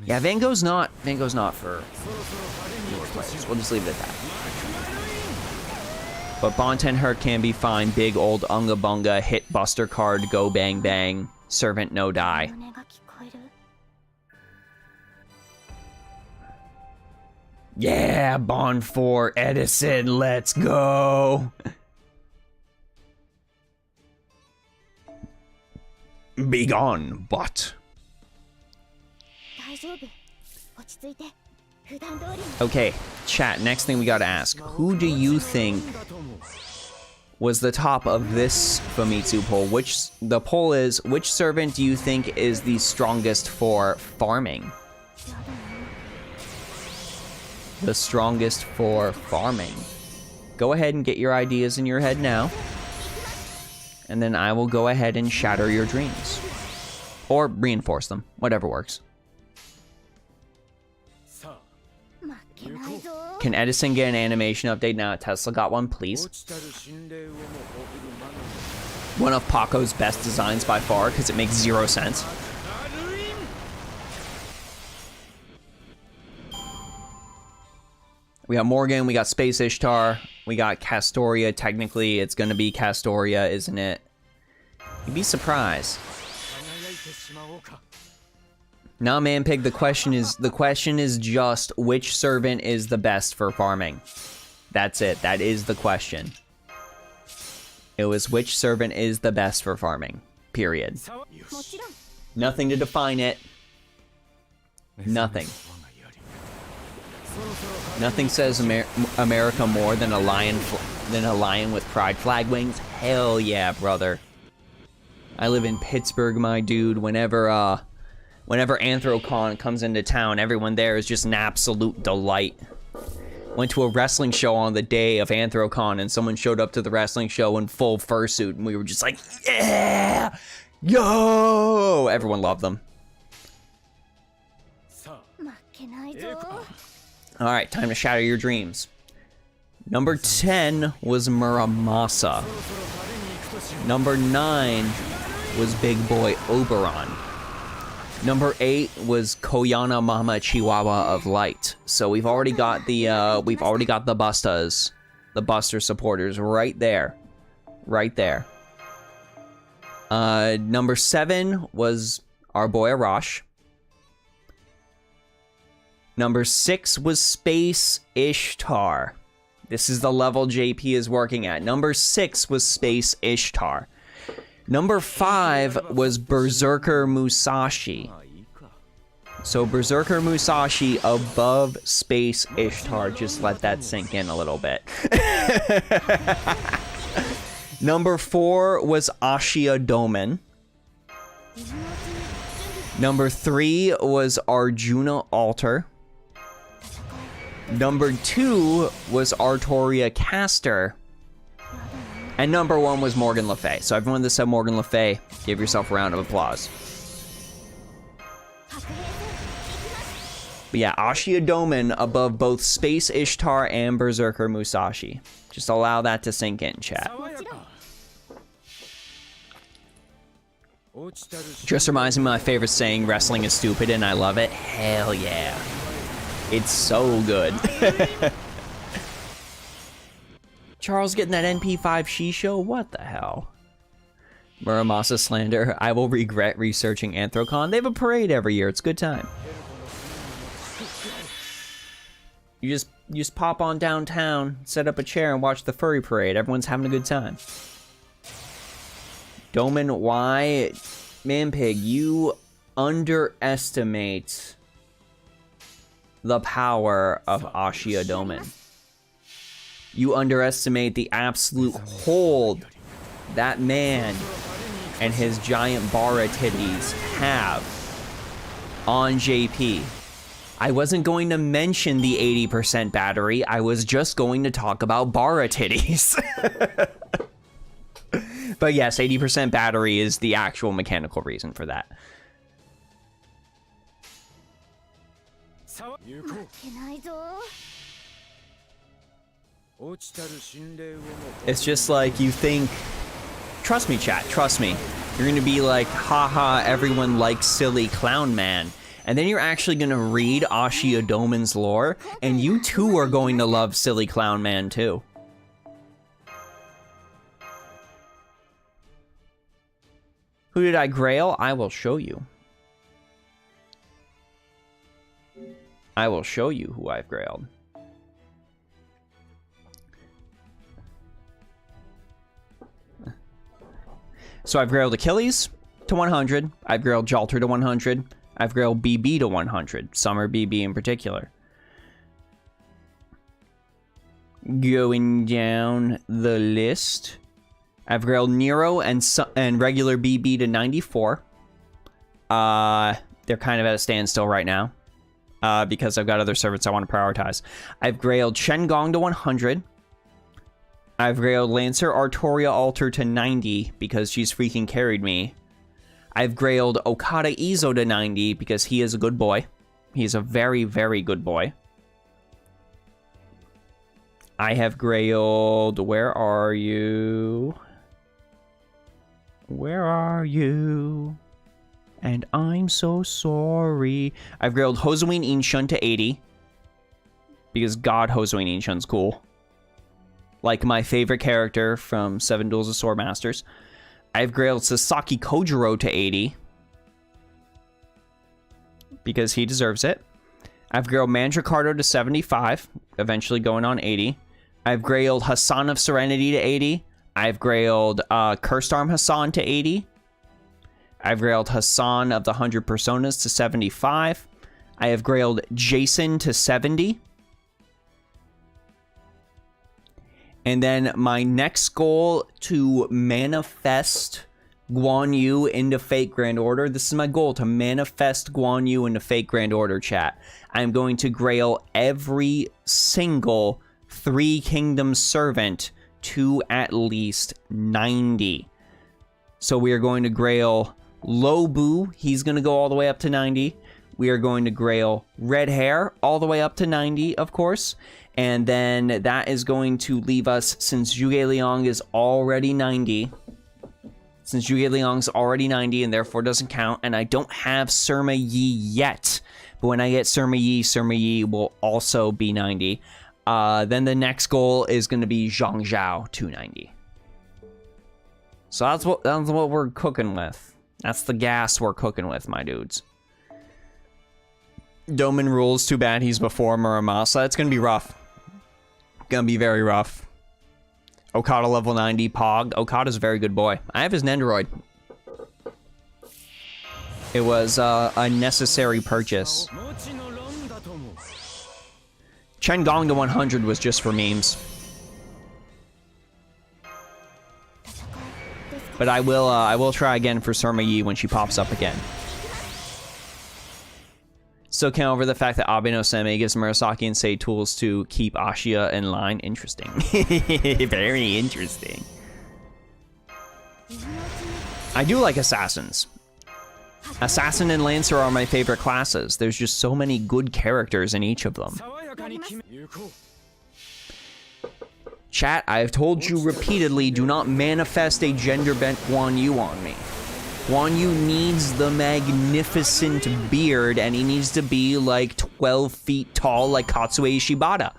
Yeah, Van Gogh's not for newer players. We'll just leave it at that. But Bonten Herc can be fine. Big old Unga Bunga, hit buster card, go bang bang, servant no die. Yeah, Bond 4, Edison, let's go. Be gone, bot. Okay, chat, next thing we gotta ask. Who do you think was the top of this Famitsu poll? The poll is, which servant do you think is the strongest for farming? The strongest for farming. Go ahead and get your ideas in your head now. And then I will go ahead and shatter your dreams. Or reinforce them. Whatever works. Can Edison get an animation update now that Tesla got one, please? One of Paco's best designs by far, because it makes 0 sense. We got Morgan, we got Space Ishtar, we got Castoria. Technically, it's gonna be Castoria, isn't it? You'd be surprised. Nah, man, pig. The question is just which servant is the best for farming. That's it. That is the question. It was which servant is the best for farming. Period. Nothing to define it. Nothing. Nothing says America more than a lion with pride flag wings. Hell yeah, brother. I live in Pittsburgh, my dude. Whenever Anthrocon comes into town, everyone there is just an absolute delight. Went to a wrestling show on the day of Anthrocon, and someone showed up to the wrestling show in full fursuit, and we were just like, yeah, yo! Everyone loved them. All right, time to shatter your dreams. Number 10 was Muramasa. Number 9 was Big Boy Oberon. Number 8 was Koyana Mama Chihuahua of Light. So we've already got the Bustas, the Buster supporters right there. right there. Number 7 was our boy Arash. Number 6 was Space Ishtar. This is the level JP is working at. Number 6 was Space Ishtar. Number 5 was Berserker Musashi. So Berserker Musashi above Space Ishtar. Just let that sink in a little bit. Number 4 was Ashia Domen. Number 3 was Arjuna Altar. Number 2 was Artoria Caster. And number 1 was Morgan Le Fay. So everyone that said Morgan Le Fay, give yourself a round of applause. But yeah, Ashia Domen above both Space Ishtar and Berserker Musashi. Just allow that to sink in, chat. Just reminds me of my favorite saying, wrestling is stupid and I love it. Hell yeah. It's so good. Charles getting that NP5 Shisho? What the hell? Muramasa slander. I will regret researching Anthrocon. They have a parade every year. It's a good time. You just pop on downtown, set up a chair, and watch the furry parade. Everyone's having a good time. Doman, why? Manpig, you underestimate the power of Ashia Domen. You underestimate the absolute hold that man and his giant bara titties have on JP. I wasn't going to mention the 80% battery. I was just going to talk about bara titties. But yes, 80% battery is the actual mechanical reason for that. It's just like you think, trust me chat, trust me. You're gonna be like, haha, everyone likes silly clown man. And then you're actually gonna read Ashia Domen's lore, and you too are going to love silly clown man too. Who did I grail? I will show you. I will show you who I've grailed. So I've grailed Achilles to 100. I've grailed Jalter to 100. I've grailed BB to 100. Summer BB in particular. Going down the list. I've grailed Nero and regular BB to 94. They're kind of at a standstill right now. Because I've got other servants I want to prioritize. I've grailed Shen Gong to 100. I've grailed Lancer Artoria Altar to 90 because she's freaking carried me. I've grailed Okada Izo to 90 because he is a good boy. He's a very, very good boy. I have grailed... Where are you? Where are you? And I'm so sorry. I've grailed Hosoin Inshun to 80. Because God, Hosoin Inshun's cool. Like my favorite character from 7 Duels of Swordmasters. I've grailed Sasaki Kojiro to 80. Because he deserves it. I've grailed Mandracardo to 75. Eventually going on 80. I've grailed Hassan of Serenity to 80. I've grailed Cursed Arm Hassan to 80. I've grailed Hassan of the 100 Personas to 75. I have grailed Jason to 70. And then my next goal to manifest Guan Yu into Fate Grand Order. This is my goal, to manifest Guan Yu into Fate Grand Order, chat. I'm going to grail every single 3 Kingdoms servant to at least 90. So we are going to grail Lobu. He's going to go all the way up to 90. We are going to grail Red Hair all the way up to 90, of course. And then that is going to leave us, since Zhuge Liang is already 90. Since Zhuge Liang's already 90 and therefore doesn't count. And I don't have Sirma Yi yet. But when I get Sirma Yi will also be 90. Then the next goal is going to be Zhang Zhao 290. So that's what we're cooking with. That's the gas we're cooking with, my dudes. Doman rules. Too bad he's before Muramasa. It's gonna be rough. Gonna be very rough. Okada level 90. Pog. Okada's a very good boy. I have his Nendoroid. It was a necessary purchase. Chen Gong to 100 was just for memes. But I will try again for Surma Yi when she pops up again. Still can't over the fact that Abe no Seme gives Murasaki and Sei tools to keep Ashia in line. Interesting. Very interesting. I do like assassins. Assassin and Lancer are my favorite classes. There's just so many good characters in each of them. Chat, I have told you repeatedly, do not manifest a gender-bent Guan Yu on me. Guan Yu needs the magnificent beard, and he needs to be like 12 feet tall like Katsue Shibata.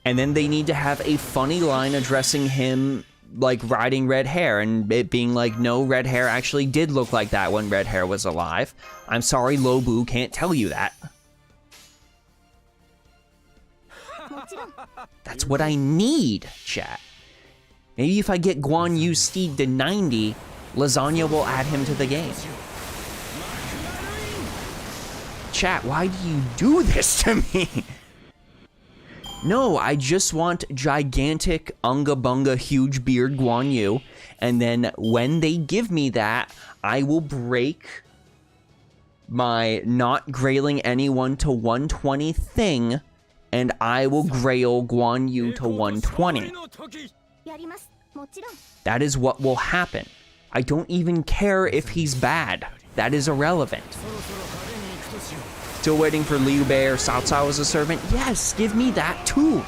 And then they need to have a funny line addressing him like riding red hair, and it being like, no, red hair actually did look like that when red hair was alive. I'm sorry, Lobu can't tell you that. That's what I need, chat. Maybe if I get Guan Yu Steed to 90, Lasagna will add him to the game. Chat, why do you do this to me? No, I just want gigantic, unga bunga, huge beard Guan Yu, and then when they give me that, I will break my not grailing anyone to 120 thing, and I will grail Guan Yu to 120. That is what will happen. I don't even care if he's bad. That is irrelevant. Still waiting for Liu Bei or Cao Cao as a servant? Yes, give me that too.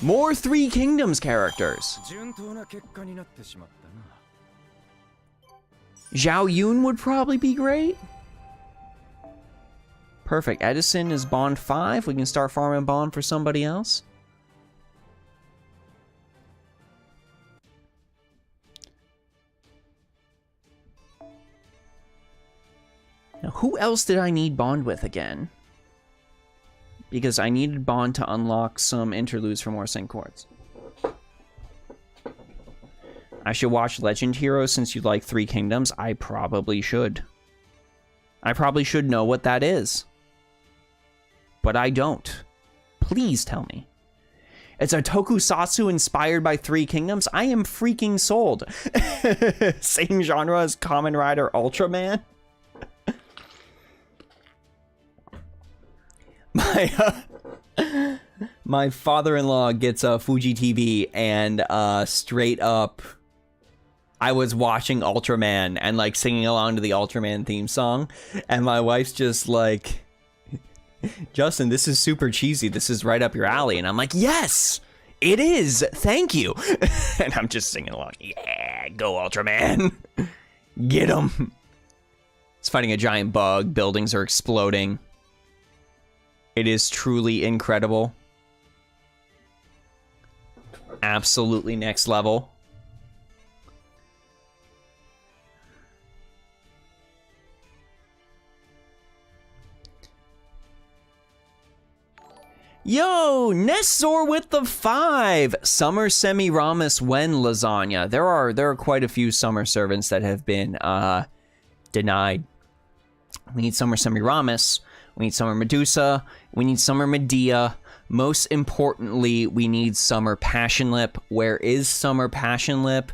More Three Kingdoms characters. Zhao Yun would probably be great. Perfect. Edison is Bond 5. We can start farming Bond for somebody else. Now, who else did I need Bond with again? Because I needed Bond to unlock some interludes for more Sync Chords. I should watch Legend Heroes since you like Three Kingdoms. I probably should. I probably should know what that is. But I don't. Please tell me. It's a tokusatsu inspired by Three Kingdoms? I am freaking sold. Same genre as Kamen Rider Ultraman? My father-in-law gets a Fuji TV, and straight up, I was watching Ultraman and like singing along to the Ultraman theme song, and my wife's just like, Justin, this is super cheesy. This is right up your alley. And I'm like, yes, it is. Thank you. And I'm just singing along. Yeah, go Ultraman. Get him. It's fighting a giant bug. Buildings are exploding. It is truly incredible. Absolutely next level. Yo, Nessor with the 5. Summer Semiramis when lasagna. There are quite a few summer servants that have been denied. We need Summer Semiramis. We need Summer Medusa. We need Summer Medea. Most importantly, we need Summer Passion Lip. Where is Summer Passion Lip?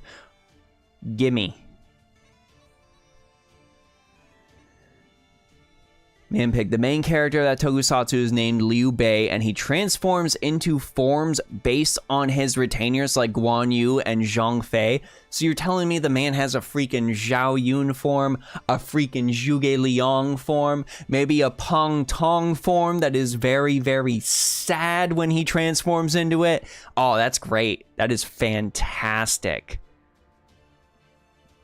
Gimme. Manpig, the main character of that tokusatsu is named Liu Bei, and he transforms into forms based on his retainers like Guan Yu and Zhang Fei. So you're telling me the man has a freaking Zhao Yun form, a freaking Zhuge Liang form, maybe a Peng Tong form that is very, very sad when he transforms into it? Oh, that's great. That is fantastic.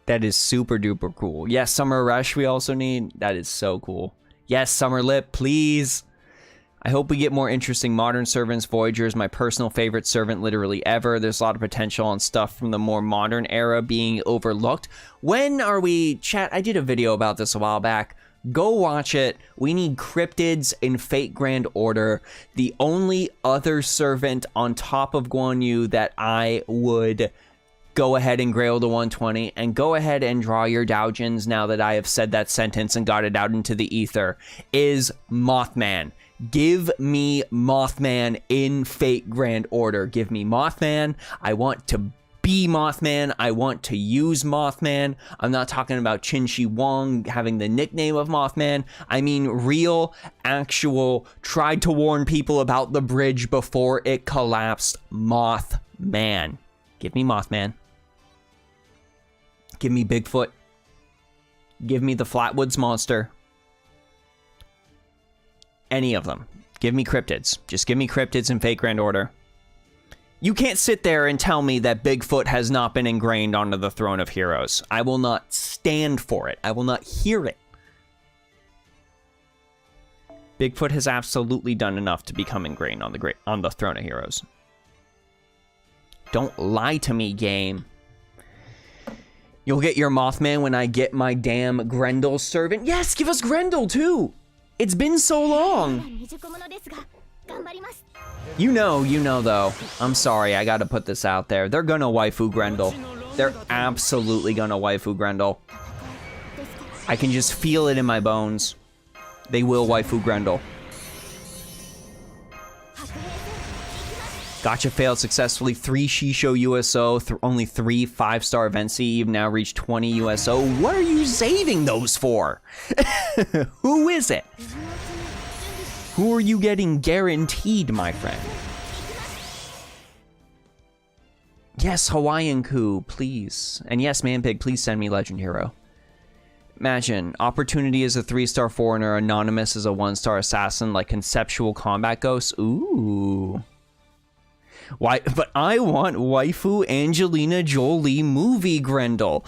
That is super duper cool. Yes, Summer Rush we also need. That is so cool. Yes, Summer Lip, please. I hope we get more interesting modern servants. Voyager is my personal favorite servant literally ever. There's a lot of potential on stuff from the more modern era being overlooked. When are we... Chat, I did a video about this a while back. Go watch it. We need cryptids in Fate Grand Order. The only other servant on top of Guan Yu that I would go ahead and Grail to 120, and go ahead and draw your Doujins now that I have said that sentence and got it out into the ether, is Mothman. Give me Mothman in Fate Grand Order. Give me Mothman. I want to be Mothman. I want to use Mothman. I'm not talking about Qin Shi Huang having the nickname of Mothman. I mean real, actual, tried to warn people about the bridge before it collapsed Mothman. Give me Mothman. Give me Bigfoot. Give me the Flatwoods Monster. Any of them. Give me cryptids. Just give me cryptids in Fate Grand Order. You can't sit there and tell me that Bigfoot has not been ingrained onto the Throne of Heroes. I will not stand for it. I will not hear it. Bigfoot has absolutely done enough to become ingrained on the Throne of Heroes. Don't lie to me, game. You'll get your Mothman when I get my damn Grendel servant. Yes, give us Grendel too. It's been so long. You know though. I'm sorry, I gotta put this out there. They're gonna waifu Grendel. They're absolutely gonna waifu Grendel. I can just feel it in my bones. They will waifu Grendel. Gacha failed successfully. 3 Shisho USO, only 3 5-star events. You've now reached 20 USO. What are you saving those for? Who is it? Who are you getting guaranteed, my friend? Yes, Hawaiian Coup, please. And yes, Manpig, please send me Legend Hero. Imagine, Opportunity is a 3-star foreigner, Anonymous is a 1-star assassin, like Conceptual Combat Ghost. Ooh. Why? But I want waifu Angelina Jolie movie Grendel.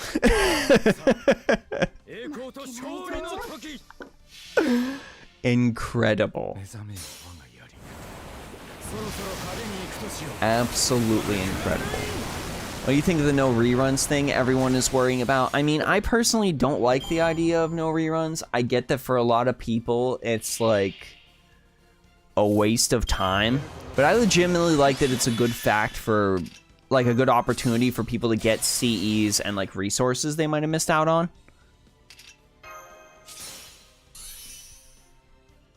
Incredible. Absolutely incredible. What do you think of the no reruns thing everyone is worrying about? I mean, I personally don't like the idea of no reruns. I get that for a lot of people, it's like a waste of time. But I legitimately like that it's a good fact for, like, a good opportunity for people to get CEs and, like, resources they might have missed out on.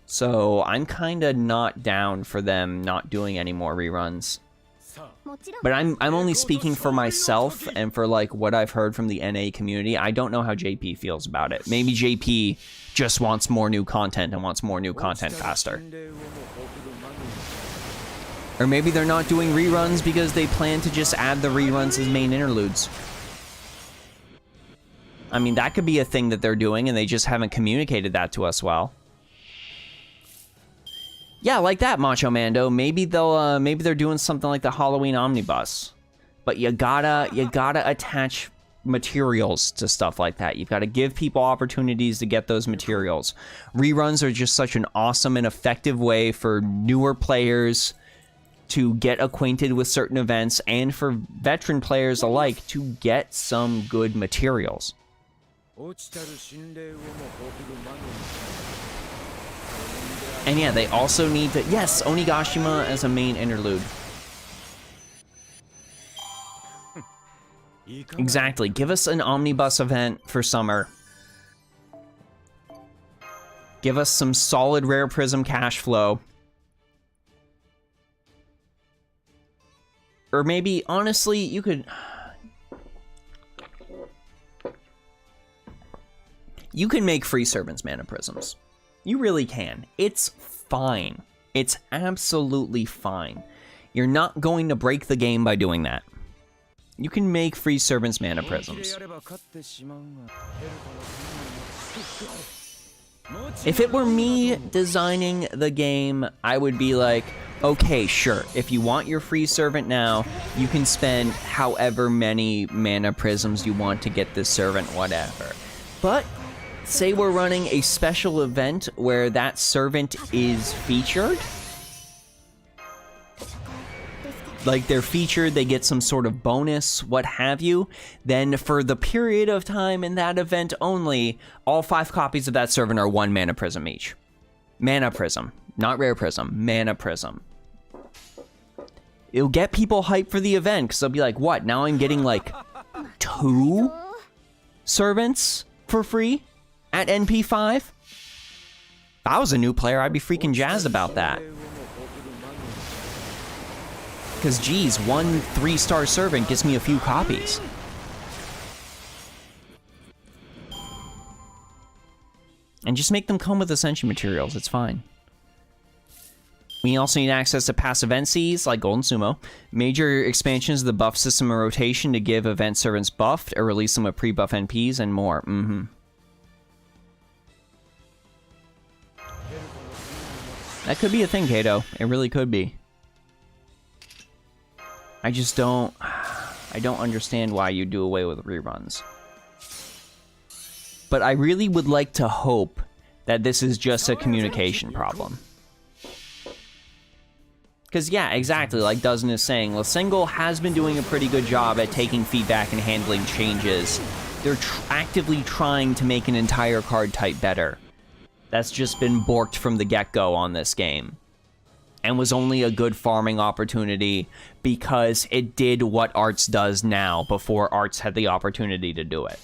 So I'm kind of not down for them not doing any more reruns. But I'm only speaking for myself and for, like, what I've heard from the NA community. I don't know how JP feels about it. Maybe JP just wants more new content and wants more new content faster. Or maybe they're not doing reruns because they plan to just add the reruns as main interludes. I mean, that could be a thing that they're doing and they just haven't communicated that to us well. Yeah, like that, Macho Mando. Maybe they'll, maybe they're doing something like the Halloween Omnibus. But you gotta attach materials to stuff like that. You've got to give people opportunities to get those materials. Reruns are just such an awesome and effective way for newer players to get acquainted with certain events, and for veteran players alike to get some good materials. And yeah, they also need to... Yes, Onigashima as a main interlude. Exactly. Give us an omnibus event for summer. Give us some solid Rare Prism cash flow. Or maybe, honestly, you could... You can make free servants mana prisms. You really can. It's fine. It's absolutely fine. You're not going to break the game by doing that. You can make free servants mana prisms. If it were me designing the game, I would be like, okay, sure, if you want your free servant now, you can spend however many mana prisms you want to get this servant, whatever. But say we're running a special event where that servant is featured. Like, they're featured, they get some sort of bonus, what have you. Then for the period of time in that event only, all 5 copies of that servant are 1 mana prism each. Mana prism, not rare prism, mana prism. It'll get people hyped for the event, because they'll be like, what, now I'm getting like 2 servants for free at NP5? If I was a new player, I'd be freaking jazzed about that. Because, geez, 1 3-star servant gets me a few copies. And just make them come with Ascension materials, it's fine. We also need access to passive NCs, like Golden Sumo. Major expansions of the buff system and rotation to give event servants buffed, or release them with pre-buff NPs, and more. That could be a thing, Kato. It really could be. I just don't... I don't understand why you do away with reruns. But I really would like to hope that this is just a communication problem. Because, yeah, exactly, like Dozen is saying, Lasengal has been doing a pretty good job at taking feedback and handling changes. They're actively trying to make an entire card type better. That's just been borked from the get-go on this game. And was only a good farming opportunity because it did what Arts does now before Arts had the opportunity to do it.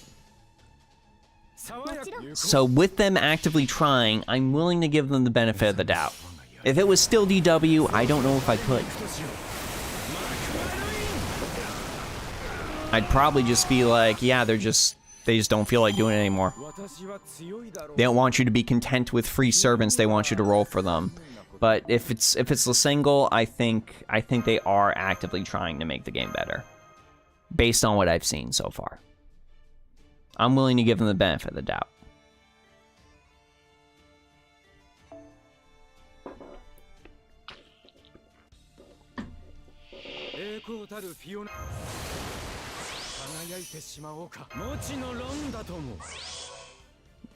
So with them actively trying, I'm willing to give them the benefit of the doubt. If it was still DW, I don't know if I could. I'd probably just be like, yeah, they just don't feel like doing it anymore. They don't want you to be content with free servants, they want you to roll for them. But if it's Lasengal, I think they are actively trying to make the game better. Based on what I've seen so far. I'm willing to give them the benefit of the doubt.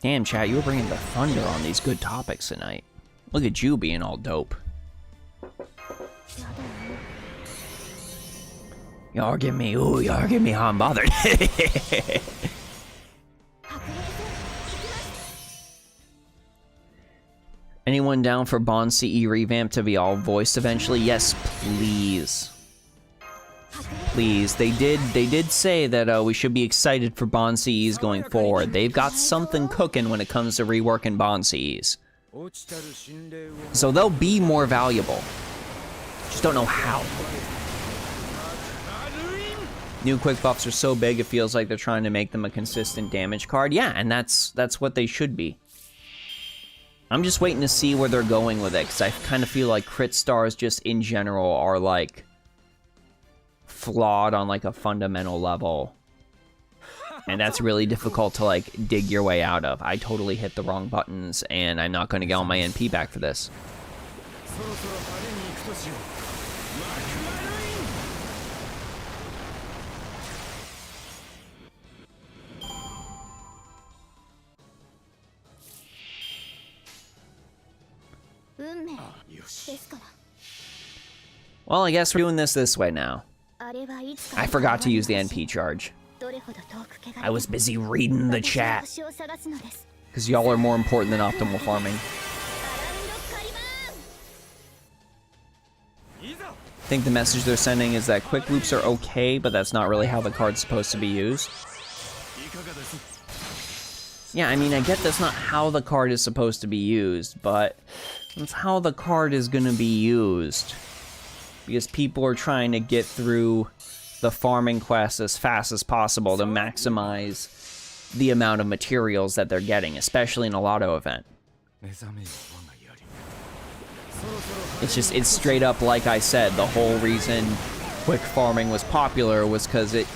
Damn, chat, you were bringing the thunder on these good topics tonight. Look at you being all dope. Y'all give me, ooh, y'all give me how I'm bothered. Anyone down for Bond CE revamp to be all voiced eventually? Yes, please. Please. They did say that we should be excited for Bond CEs going forward. They've got something cooking when it comes to reworking Bond CEs. So they'll be more valuable. Just don't know how. New quick buffs are so big it feels like they're trying to make them a consistent damage card. Yeah, and that's what they should be. I'm just waiting to see where they're going with it, because I kind of feel like crit stars just in general are like flawed on like a fundamental level. And that's really difficult to like dig your way out of. I totally hit the wrong buttons and I'm not going to get all my NP back for this. Well, I guess we're doing this way now. I forgot to use the NP charge. I was busy reading the chat. Because y'all are more important than optimal farming. I think the message they're sending is that quick loops are okay, but that's not really how the card's supposed to be used. Yeah, I mean, I get that's not how the card is supposed to be used, but that's how the card is going to be used. Because people are trying to get through the farming quest as fast as possible to maximize the amount of materials that they're getting, especially in a lotto event. It's straight up like I said, the whole reason quick farming was popular was because it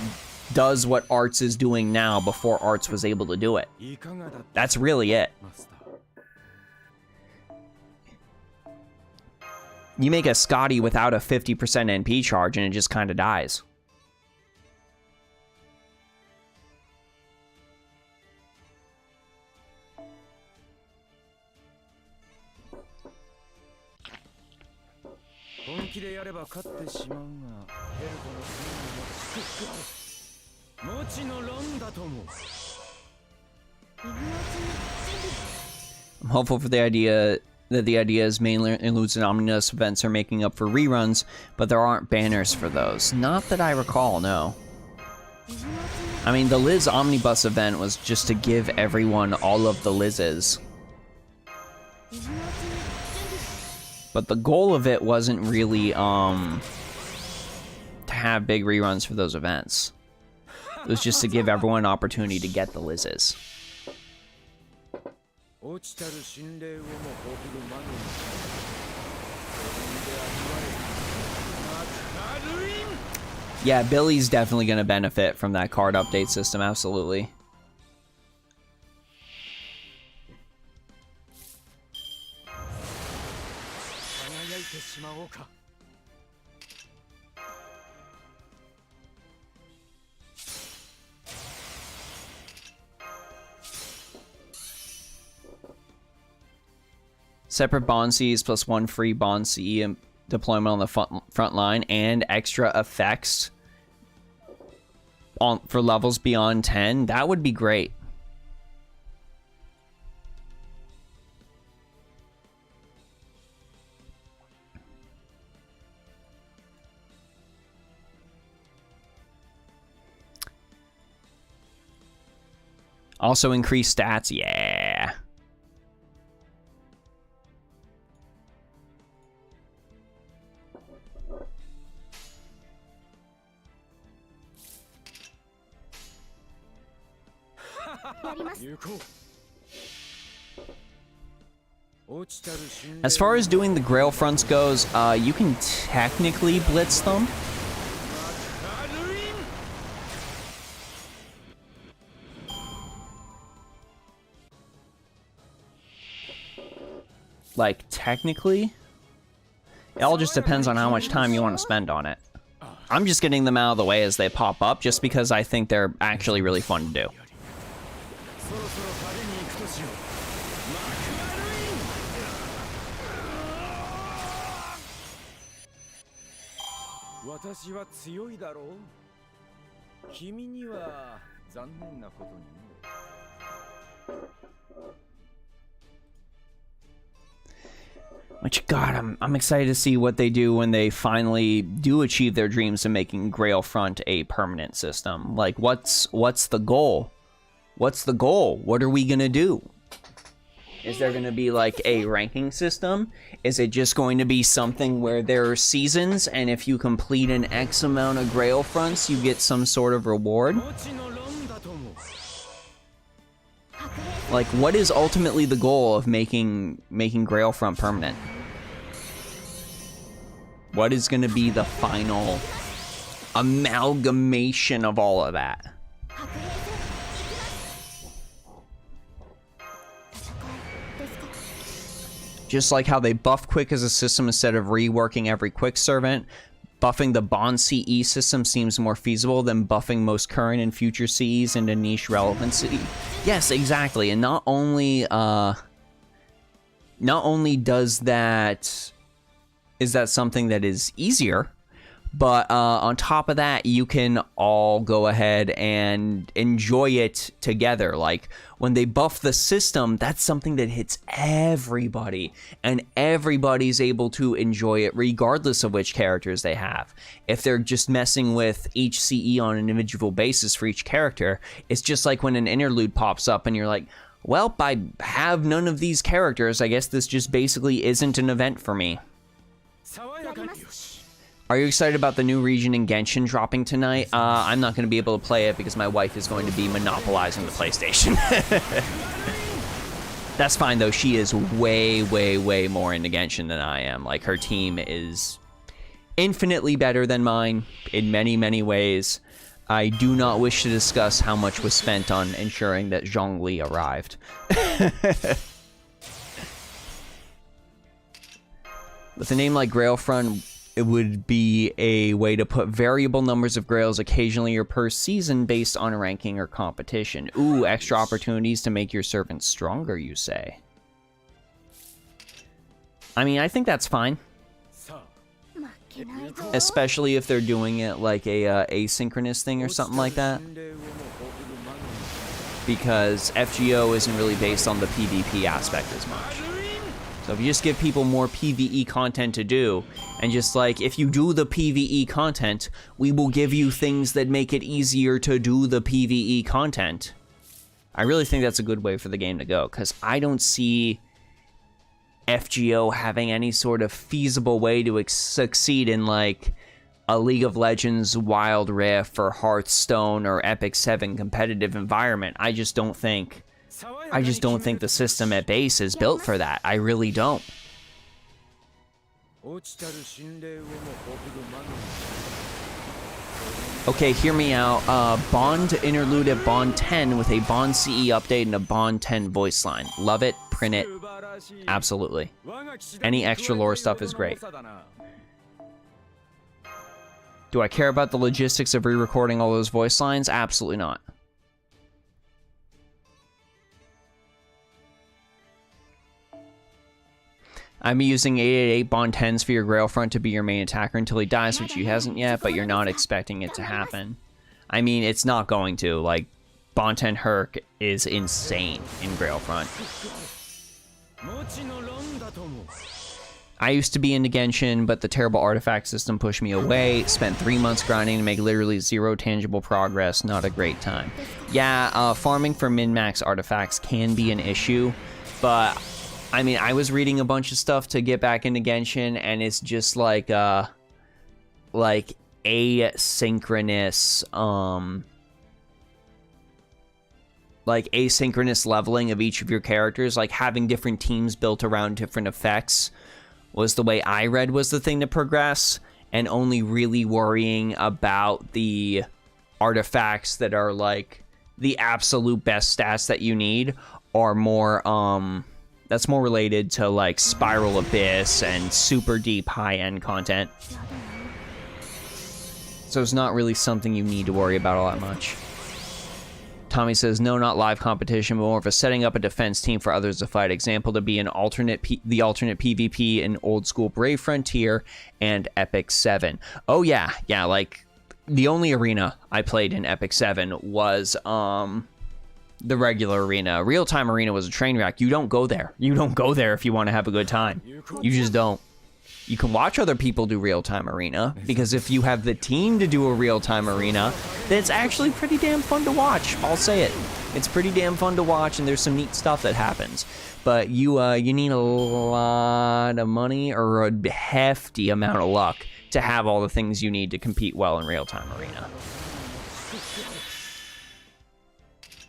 does what Arts is doing now before Arts was able to do it. That's really it. You make a Scotty without a 50% NP charge and it just kind of dies. I'm hopeful for the idea that the idea is mainly includes and omnibus events are making up for reruns, but there aren't banners for those. Not that I recall, no. I mean, the Liz Omnibus event was just to give everyone all of the Liz's. But the goal of it wasn't really, to have big reruns for those events. It was just to give everyone an opportunity to get the Liz's. Yeah, Billy's definitely going to benefit from that card update system, absolutely. Separate Bond Cs plus 1 free Bond C deployment on the front line and extra effects for levels beyond 10. That would be great. Also increase stats, yeah. As far as doing the Grail fronts goes, you can technically blitz them. Like, technically. It all just depends on how much time you want to spend on it. I'm just getting them out of the way as they pop up, just because I think they're actually really fun to do. Which, God, I'm excited to see what they do when they finally do achieve their dreams of making Grail Front a permanent system. Like, what's the goal? What's the goal? What are we gonna do? Is there gonna be like a ranking system? Is it just going to be something where there are seasons, and if you complete an X amount of Grail Fronts, you get some sort of reward? Like, what is ultimately the goal of making Grail Front permanent? What is going to be the final amalgamation of all of that? Just like how they buff Quick as a system instead of reworking every Quick Servant, buffing the Bond CE system seems more feasible than buffing most current and future CEs into niche relevancy. Yes, exactly. And not only is that something that is easier, but on top of that, you can all go ahead and enjoy it together. Like, when they buff the system, that's something that hits everybody, and everybody's able to enjoy it regardless of which characters they have. If they're just messing with each CE on an individual basis for each character, it's just like when an interlude pops up and you're like, well, I have none of these characters. I guess this just basically isn't an event for me. Are you excited about the new region in Genshin dropping tonight? I'm not going to be able to play it because my wife is going to be monopolizing the PlayStation. That's fine, though. She is way, way, way more into Genshin than I am. Like, her team is infinitely better than mine in many, many ways. I do not wish to discuss how much was spent on ensuring that Zhongli arrived. With a name like Grailfront, it would be a way to put variable numbers of Grails occasionally or per season based on ranking or competition. Ooh, extra opportunities to make your servants stronger, you say? I mean, I think that's fine. especially if they're doing it like a asynchronous thing or something like that. Because FGO isn't really based on the PvP aspect as much. So if you just give people more PvE content to do, and just like, if you do the PvE content, we will give you things that make it easier to do the PvE content. I really think that's a good way for the game to go, because I don't see FGO having any sort of feasible way to succeed in like a League of Legends Wild Rift or Hearthstone or Epic 7 competitive environment. I just don't think the system at base is built for that. I really don't. Okay, hear me out. Bond interlude at Bond 10 with a Bond CE update and a Bond 10 voice line. Love it, print it. Absolutely. Any extra lore stuff is great. Do I care about the logistics of re-recording all those voice lines? Absolutely not. I'm using 888 Bond 10s for your Grail front to be your main attacker until he dies, which he hasn't yet, but you're not expecting it to happen. I mean, it's not going to. Like, Bond 10 Herc is insane in Grail front. I used to be into Genshin, but the terrible artifact system pushed me away. Spent 3 months grinding to make literally zero tangible progress. Not a great time. Yeah, farming for min-max artifacts can be an issue, but I mean, I was reading a bunch of stuff to get back into Genshin, and it's just like asynchronous leveling of each of your characters, like having different teams built around different effects was the way I read was the thing to progress, and only really worrying about the artifacts that are like the absolute best stats that you need are more that's more related to like Spiral Abyss and super deep high-end content. So it's not really something you need to worry about all that much. Tommy says, no, not live competition, but more of a setting up a defense team for others to fight. Example to be an alternate PvP in old school Brave Frontier and Epic 7. Oh yeah, like the only arena I played in Epic 7 was the regular arena. Real-time arena was a train wreck. You don't go there. You don't go there if you want to have a good time. You just don't. You can watch other people do real-time arena, because if you have the team to do a real-time arena, then it's actually pretty damn fun to watch. I'll say it. It's pretty damn fun to watch, and there's some neat stuff that happens. But you need a lot of money or a hefty amount of luck to have all the things you need to compete well in real-time arena.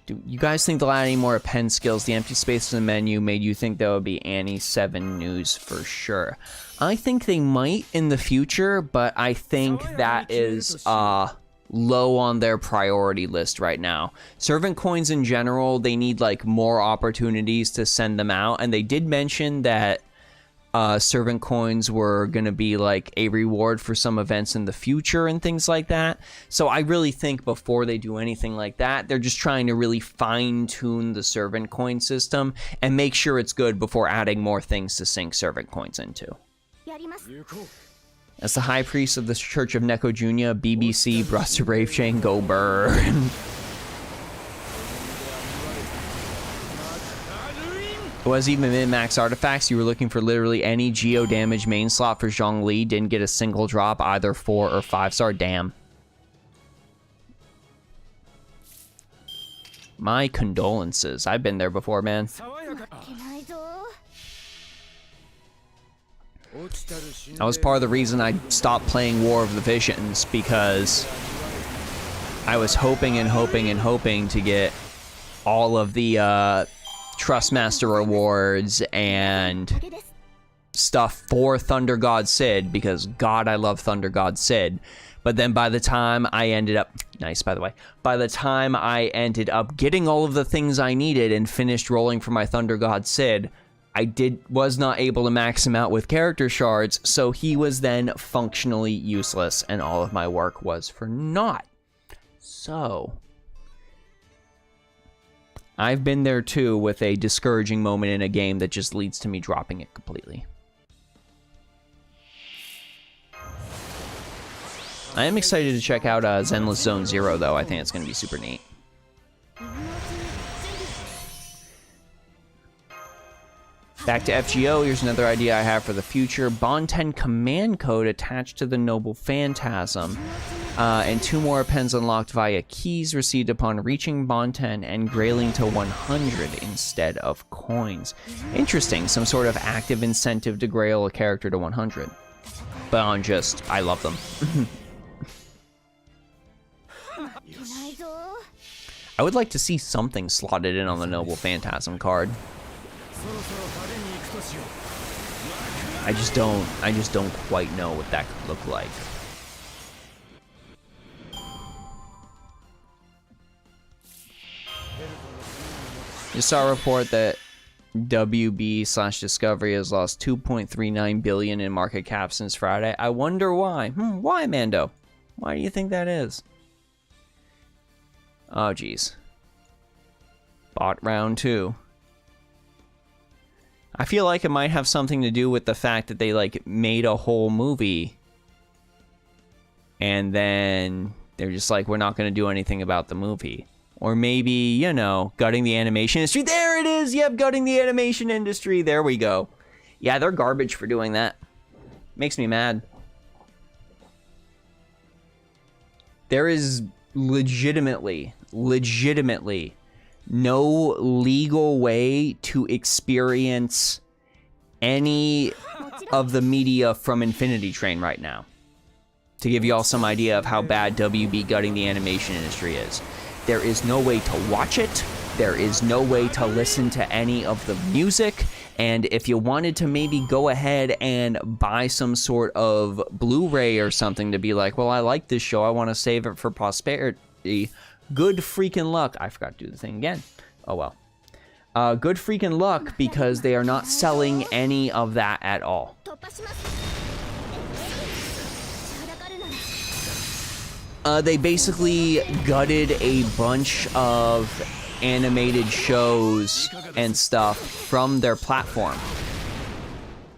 Do you guys think they'll add any more append skills? The empty space in the menu made you think that would be Annie 7 news for sure. I think they might in the future, but I think that is low on their priority list right now. Servant coins in general, they need like more opportunities to send them out, and they did mention that servant coins were going to be like a reward for some events in the future and things like that. So I really think before they do anything like that, they're just trying to really fine-tune the servant coin system and make sure it's good before adding more things to sink servant coins into. As the High Priest of the Church of Neko Junya, BBC, Bruster Brave Chain, go burn. Was even min-max artifacts. You were looking for literally any geo damage main slot for Zhongli. Didn't get a single drop, either 4 or 5-star. Damn. My condolences. I've been there before, man. That was part of the reason I stopped playing War of the Visions, because I was hoping and hoping and hoping to get all of the Trustmaster rewards and stuff for Thunder God Sid, because God, I love Thunder God Sid. But then by the time I ended up, nice by the way, by the time I ended up getting all of the things I needed and finished rolling for my Thunder God Sid, I was not able to max him out with character shards, so he was then functionally useless, and all of my work was for naught. So I've been there too, with a discouraging moment in a game that just leads to me dropping it completely. I am excited to check out Zenless Zone Zero, though. I think it's going to be super neat. Back to FGO, here's another idea I have for the future. Bond 10 command code attached to the Noble Phantasm. And 2 more pens unlocked via keys received upon reaching Bond 10 and grailing to 100 instead of coins. Interesting, some sort of active incentive to grail a character to 100. But I love them. I would like to see something slotted in on the Noble Phantasm card. I just don't quite know what that could look like. Just saw a report that WB/Discovery has lost 2.39 billion in market cap since Friday. I wonder why. Why, Mando? Why do you think that is? Oh, geez. Bought round 2. I feel like it might have something to do with the fact that they, like, made a whole movie. And then they're just like, we're not going to do anything about the movie. Or maybe, you know, gutting the animation industry. There it is! Yep, gutting the animation industry. There we go. Yeah, they're garbage for doing that. Makes me mad. There is legitimately no legal way to experience any of the media from Infinity Train right now. To give you all some idea of how bad WB gutting the animation industry is. There is no way to watch it. There is no way to listen to any of the music. And if you wanted to maybe go ahead and buy some sort of Blu-ray or something to be like, well, I like this show, I want to save it for posterity, good freaking luck. I forgot to do the thing again. Oh well. Good freaking luck, because they are not selling any of that at all. They basically gutted a bunch of animated shows and stuff from their platform.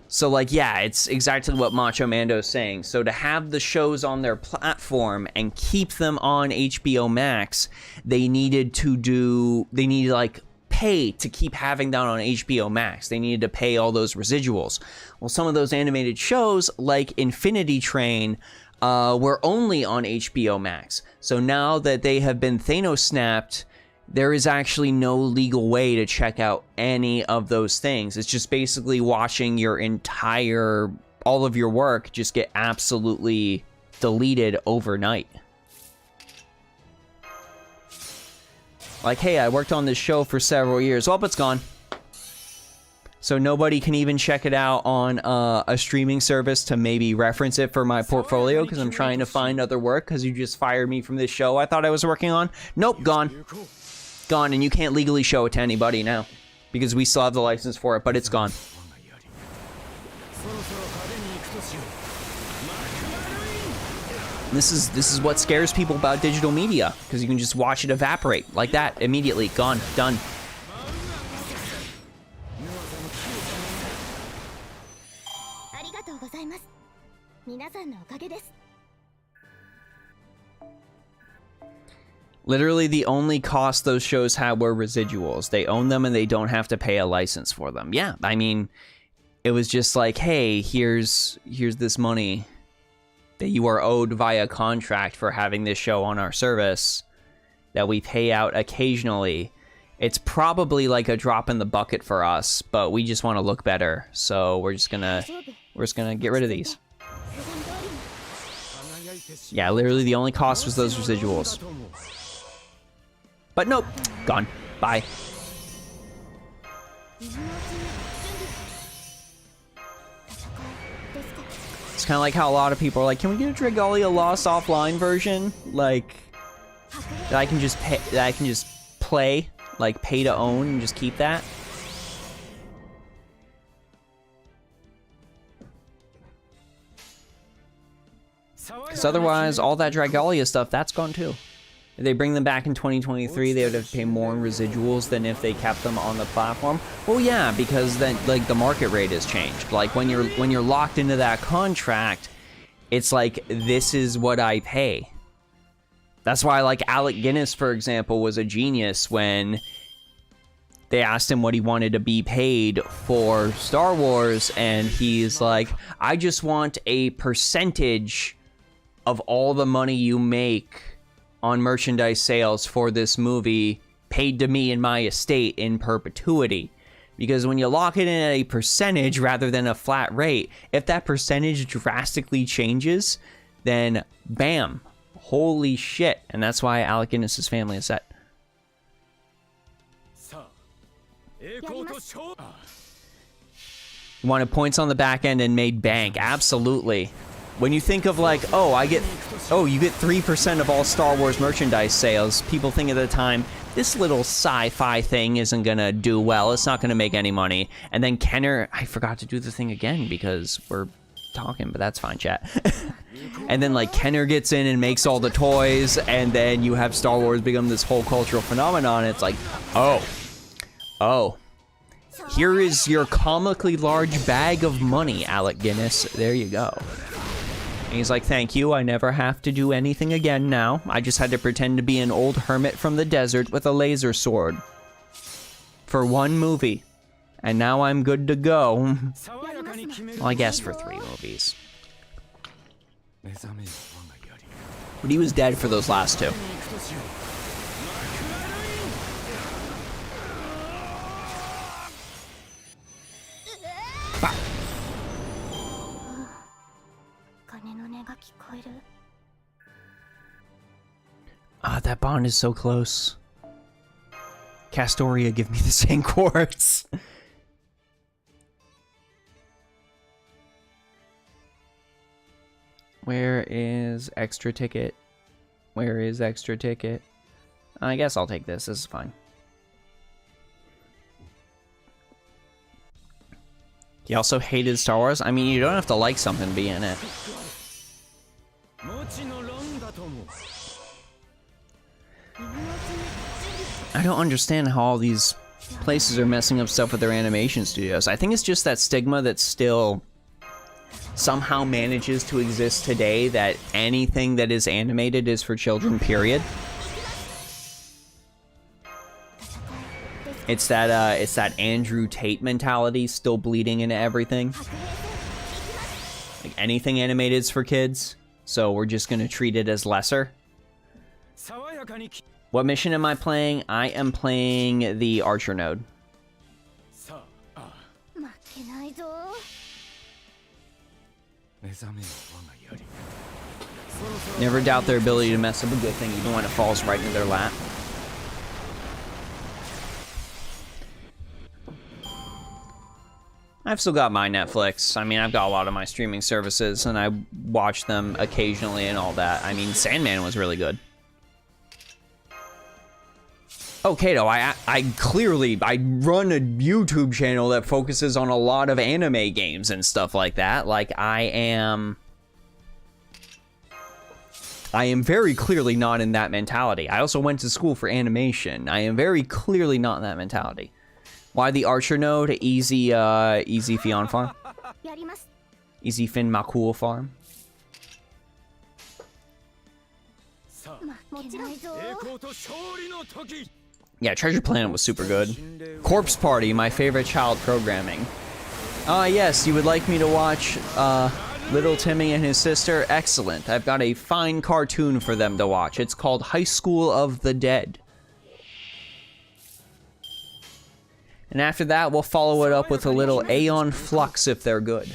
So, like, yeah, it's exactly what Macho Mando's saying. So to have the shows on their platform and keep them on HBO Max, they needed to like pay to keep having that on HBO Max. They needed to pay all those residuals. Well, some of those animated shows, like Infinity Train, were only on HBO Max. So now that they have been Thanos snapped, there is actually no legal way to check out any of those things. It's just basically watching your all of your work just get absolutely deleted overnight. Like, hey, I worked on this show for several years. Oh, it's gone. So nobody can even check it out on a streaming service to maybe reference it for my portfolio because I'm trying to find other work because you just fired me from this show I thought I was working on. Nope, gone. Gone, and you can't legally show it to anybody now because we still have the license for it, but it's gone. This is what scares people about digital media, because you can just watch it evaporate like that immediately. Gone, done. Literally, the only cost those shows had were residuals. They own them and they don't have to pay a license for them. Yeah, I mean, it was just like, hey, here's this money that you are owed via contract for having this show on our service that we pay out occasionally. It's probably like a drop in the bucket for us, but we just want to look better. So we're just gonna get rid of these. Yeah, literally the only cost was those residuals. But nope, gone. Bye. It's kind of like how a lot of people are like, can we get a Dragalia Lost offline version? Like, that I can just play, like pay to own and just keep that? Because otherwise, all that Dragalia stuff, that's gone too. If they bring them back in 2023, they would have to pay more in residuals than if they kept them on the platform. Well, yeah, because then, like, the market rate has changed. Like, when you're locked into that contract, It's like, this is what I pay. That's why, like, Alec Guinness, for example, was a genius when they asked him what he wanted to be paid for Star Wars, and he's like, I just want a percentage of all the money you make on merchandise sales for this movie paid to me in my estate in perpetuity. Because when you lock it in at a percentage rather than a flat rate, if that percentage drastically changes, then bam, holy shit. And that's why Alec Guinness's family is set. You wanted points on the back end and made bank. Absolutely. When you think of like, you get 3% of all Star Wars merchandise sales, people think at the time, this little sci-fi thing isn't gonna do well, it's not gonna make any money. And then Kenner, I forgot to do the thing again because we're talking, but that's fine, chat. And then like Kenner gets in and makes all the toys, and then you have Star Wars become this whole cultural phenomenon. It's like, oh, here is your comically large bag of money, Alec Guinness. There you go. And he's like, thank you, I never have to do anything again now. I just had to pretend to be an old hermit from the desert with a laser sword. For one movie. And now I'm good to go. Well, I guess for 3 movies. But he was dead for those last 2. Ah, that bond is so close. Castoria, give me the same quartz. Where is extra ticket? Where is extra ticket? I guess I'll take this. This is fine. He also hated Star Wars. I mean, you don't have to like something to be in it. I don't understand how all these places are messing up stuff with their animation studios. I think it's just that stigma that still somehow manages to exist today, that anything that is animated is for children, period. It's that Andrew Tate mentality still bleeding into everything. Like anything animated is for kids, so we're just gonna treat it as lesser. What mission am I playing? I am playing the Archer node. Never doubt their ability to mess up a good thing even when it falls right into their lap. I've still got my Netflix. I mean, I've got a lot of my streaming services, and I watch them occasionally and all that. I mean, Sandman was really good. Oh, Kato, I run a YouTube channel that focuses on a lot of anime games and stuff like that. Like, I am very clearly not in that mentality. I also went to school for animation. I am very clearly not in that mentality. Why the Archer node? Easy Fion farm. Easy Fin Makul farm. Yeah, Treasure Planet was super good. Corpse Party, my favorite child programming. Yes, you would like me to watch Little Timmy and his sister? Excellent. I've got a fine cartoon for them to watch. It's called High School of the Dead. And after that, we'll follow it up with a little Aeon Flux if they're good.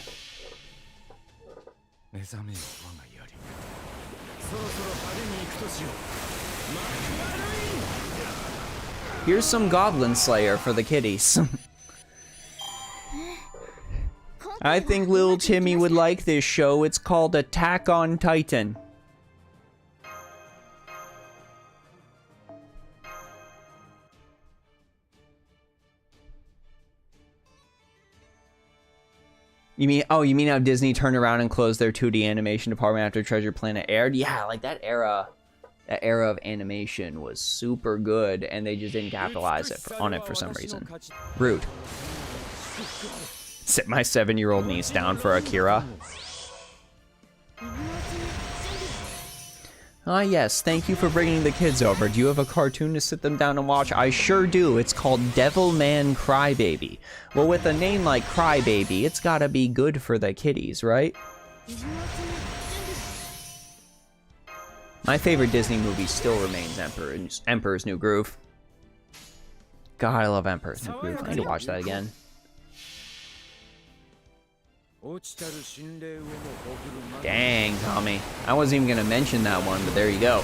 Here's some Goblin Slayer for the kiddies. I think little Timmy would like this show. It's called Attack on Titan. You mean how Disney turned around and closed their 2D animation department after Treasure Planet aired? Yeah, like that era of animation was super good, and they just didn't capitalize on it for some reason. Rude. Sit my 7-year-old niece down for Akira. Ah, yes, thank you for bringing the kids over. Do you have a cartoon to sit them down and watch? I sure do. It's called Devilman Crybaby. Well, with a name like Crybaby, it's gotta be good for the kiddies, right? My favorite Disney movie still remains Emperor's New Groove. God, I love Emperor's New Groove. I need to watch that again. Dang, Tommy. I wasn't even gonna mention that one, but there you go.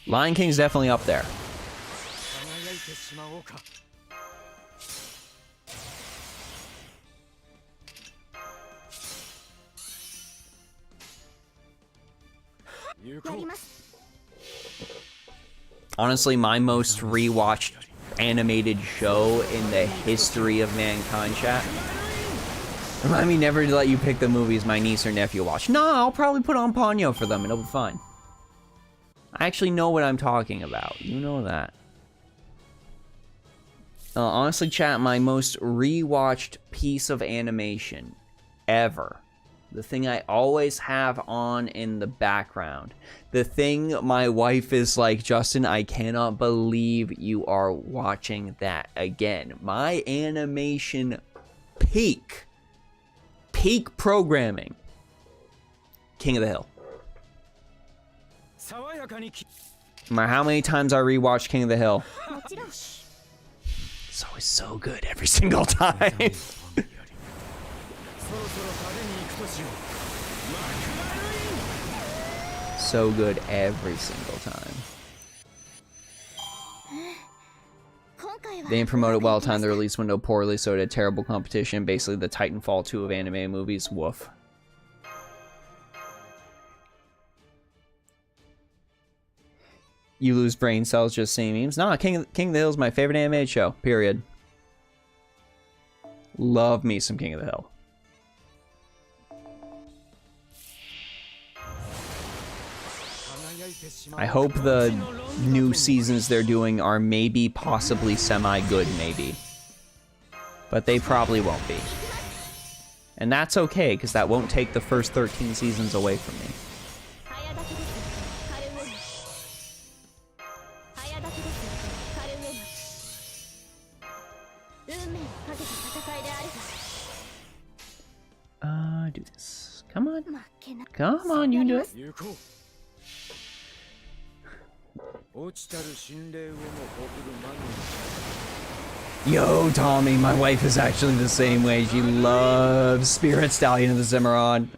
Lion King's definitely up there. Honestly, my most rewatched animated show in the history of mankind, chat. Remind me never to let you pick the movies my niece or nephew watch. No, I'll probably put on Ponyo for them and it'll be fine. I actually know what I'm talking about. You know that. Honestly, chat, my most rewatched piece of animation ever. The thing I always have on in the background. The thing my wife is like, Justin, I cannot believe you are watching that again. My animation peak programming. King of the Hill. No matter how many times I rewatch King of the Hill, it's always so good every single time. So good every single time. They didn't promote it well, timed the release window poorly, so it had terrible competition. Basically, the Titanfall 2 of anime movies. Woof. You lose brain cells just seeing memes. Nah, King of the Hill is my favorite animated show. Period. Love me some King of the Hill. I hope the new seasons they're doing are maybe, possibly, semi-good, maybe. But they probably won't be. And that's okay, because that won't take the first 13 seasons away from me. Do this. Come on. Come on, you can do it. Yo, Tommy, my wife is actually the same way. She loves Spirit Stallion of the Cimarron.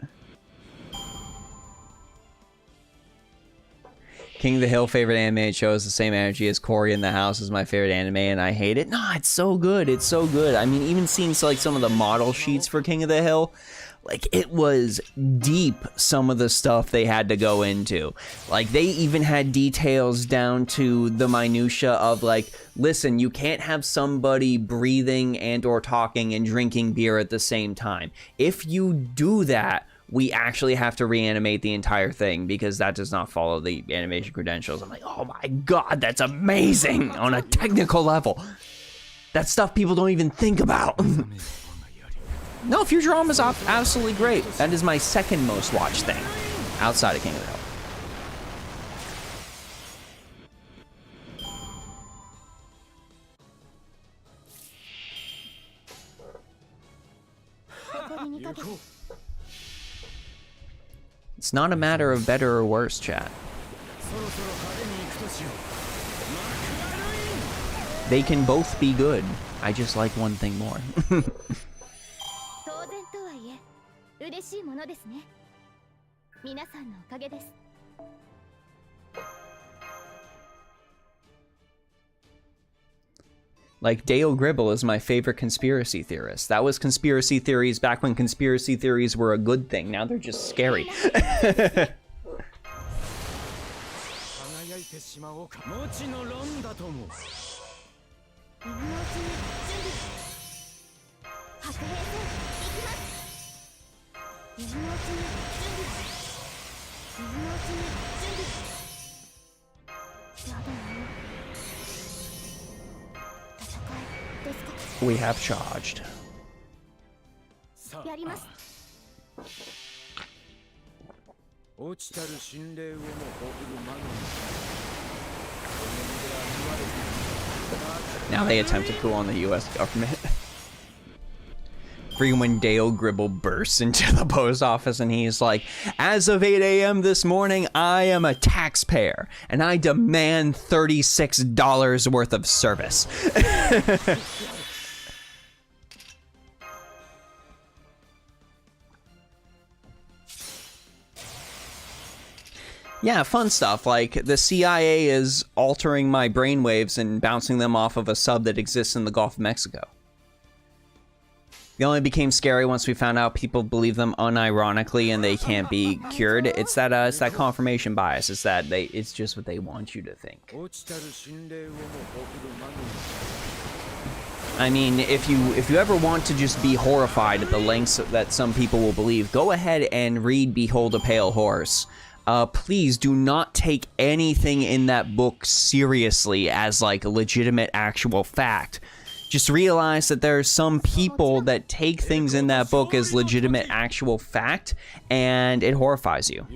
King of the Hill favorite animated show is the same energy as Cory in the House is my favorite anime, and I hate it. Nah, it's so good. It's so good. I mean, even seeing like some of the model sheets for King of the Hill, like, it was deep, some of the stuff they had to go into. Like, they even had details down to the minutia of, like, listen, you can't have somebody breathing and or talking and drinking beer at the same time. If you do that, we actually have to reanimate the entire thing because that does not follow the animation credentials. I'm like, oh my god, that's amazing on a technical level. That's stuff people don't even think about. No, Futurama is absolutely great. That is my second most watched thing outside of King of the Hill. It's not a matter of better or worse, chat. They can both be good. I just like one thing more. Like, Dale Gribble is my favorite conspiracy theorist. That was conspiracy theories back when conspiracy theories were a good thing. Now they're just scary. We have charged. Now they attempt to coup on the US government. Freaking when Dale Gribble bursts into the post office and he's like, as of 8 a.m. this morning, I am a taxpayer and I demand $36 worth of service. Yeah, fun stuff, like the CIA is altering my brainwaves and bouncing them off of a sub that exists in the Gulf of Mexico. It only became scary once we found out people believe them unironically and they can't be cured. It's that confirmation bias. It's that it's just what they want you to think. I mean, if you ever want to just be horrified at the lengths that some people will believe, go ahead and read Behold a Pale Horse. Please do not take anything in that book seriously as like a legitimate actual fact. Just realize that there are some people that take things in that book as legitimate actual fact, and it horrifies you.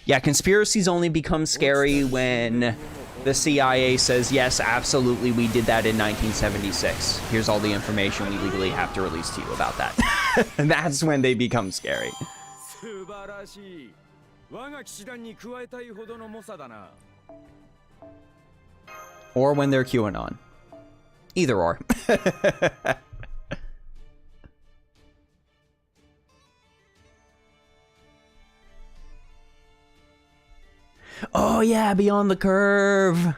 Yeah, conspiracies only become scary when the CIA says, yes, absolutely, we did that in 1976. Here's all the information we legally have to release to you about that. And that's when they become scary. Or when they're QAnon. Either or. Oh yeah, Beyond the Curve.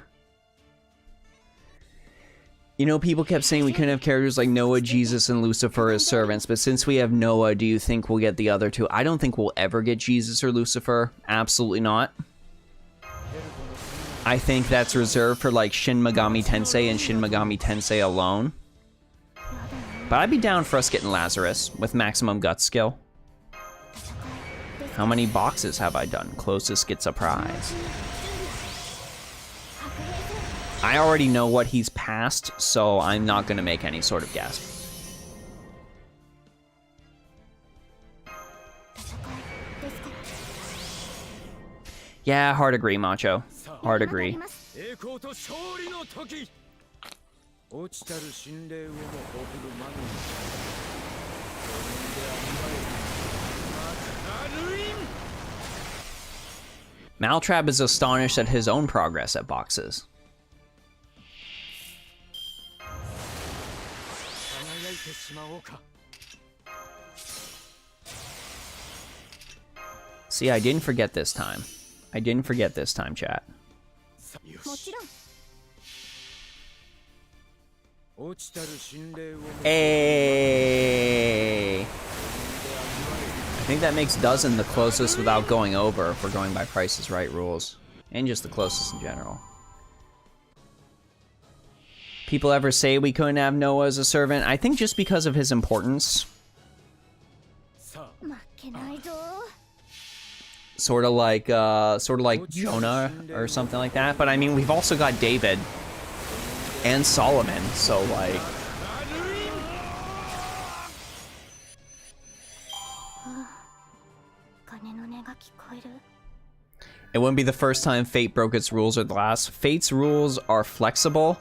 You know, people kept saying we couldn't have characters like Noah, Jesus, and Lucifer as servants, but since we have Noah, do you think we'll get the other two? I don't think we'll ever get Jesus or Lucifer. Absolutely not. I think that's reserved for like Shin Megami Tensei and Shin Megami Tensei alone. But I'd be down for us getting Lazarus with maximum gut skill. How many boxes have I done? Closest gets a prize. I already know what he's passed, so I'm not going to make any sort of guess. Yeah, hard agree, Macho. Hard agree. Maltrap is astonished at his own progress at boxes. See, I didn't forget this time. I didn't forget this time, chat. Hey! I think that makes dozen the closest without going over if we're going by Price is Right rules. And just the closest in general. People ever say we couldn't have Noah as a servant? I think just because of his importance. Sort of like Jonah or something like that. But I mean, we've also got David and Solomon, so like. It wouldn't be the first time Fate broke its rules or the last. Fate's rules are flexible,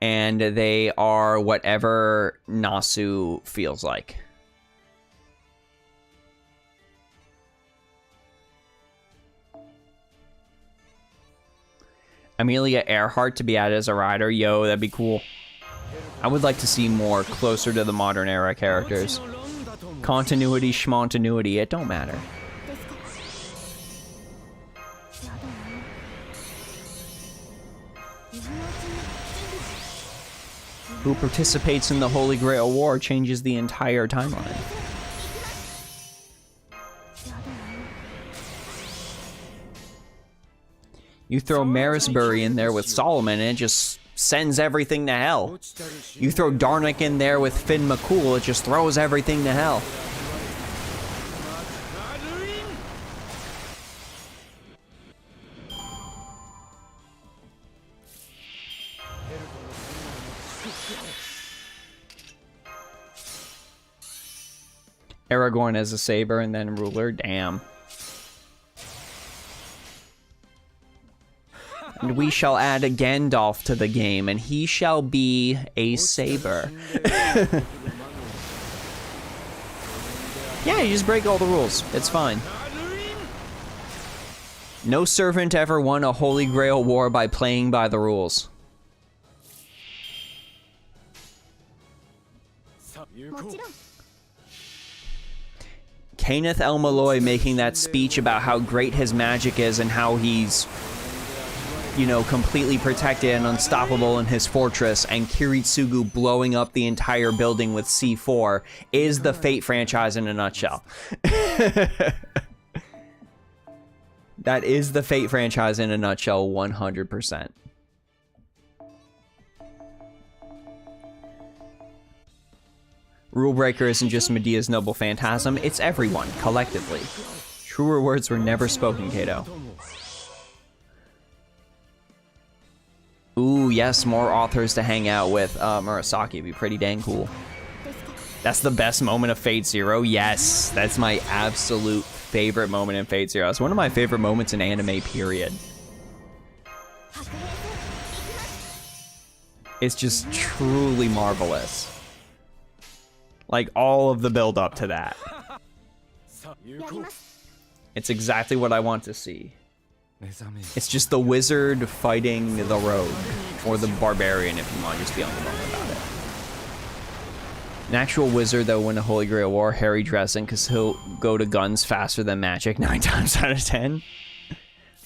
and they are whatever Nasu feels like. Amelia Earhart to be added as a rider. Yo, that'd be cool. I would like to see more closer to the modern era characters. Continuity, schmontinuity, it don't matter. Who participates in the Holy Grail War changes the entire timeline. You throw Marisbury in there with Solomon and it just sends everything to hell. You throw Darnick in there with Finn McCool, it just throws everything to hell. Aragorn as a saber and then ruler. Damn. And we shall add a Gandalf to the game, and he shall be a saber. Yeah, you just break all the rules. It's fine. No servant ever won a Holy Grail war by playing by the rules. Kenneth El Malloy making that speech about how great his magic is and how he's, you know, completely protected and unstoppable in his fortress, and Kiritsugu blowing up the entire building with C4 is the Fate franchise in a nutshell. That is the Fate franchise in a nutshell, 100%. Rulebreaker isn't just Medea's noble phantasm, it's everyone, collectively. Truer words were never spoken, Kato. Ooh, yes, more authors to hang out with. Murasaki would be pretty dang cool. That's the best moment of Fate Zero. Yes, that's my absolute favorite moment in Fate Zero. It's one of my favorite moments in anime, period. It's just truly marvelous. Like, all of the build up to that. It's exactly what I want to see. It's just the wizard fighting the rogue, or the barbarian if you want to just be on the bone about it. An actual wizard that will win a Holy Grail war, Harry Dresden, because he'll go to guns faster than magic 9 times out of 10.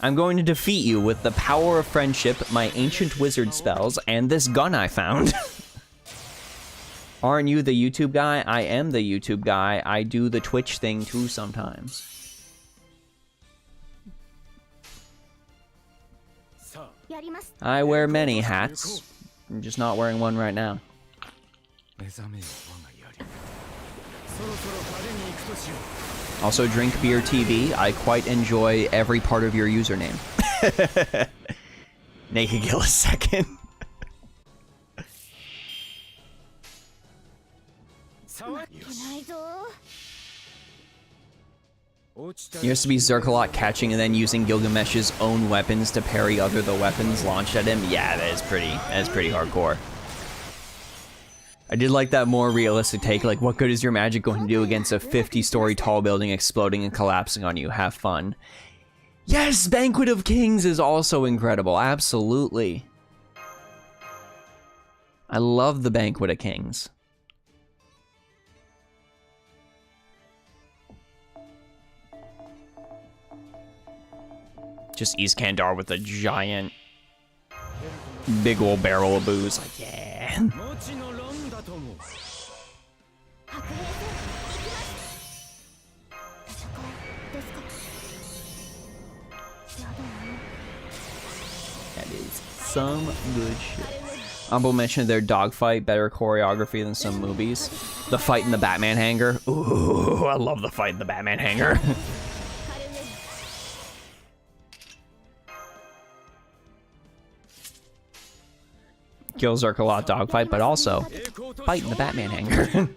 I'm going to defeat you with the power of friendship, my ancient wizard spells, and this gun I found. Aren't you the YouTube guy? I am the YouTube guy. I do the Twitch thing too sometimes. I wear many hats. I'm just not wearing one right now. Also, Drink Beer TV. I quite enjoy every part of your username. Naked Gillis second. Used to be Zerkalot catching and then using Gilgamesh's own weapons to parry other the weapons launched at him. Yeah, that is pretty hardcore. I did like that more realistic take, like, what good is your magic going to do against a 50-story tall building exploding and collapsing on you? Have fun. Yes, Banquet of Kings is also incredible. Absolutely. I love the Banquet of Kings. Just East Kandar with a giant, big old barrel of booze. Like, yeah. That is some good shit. Umble mentioned their dogfight, better choreography than some movies. The fight in the Batman hangar. Ooh, I love the fight in the Batman hangar. Kill Zerkalot dogfight, but also fight in the Batman hangar.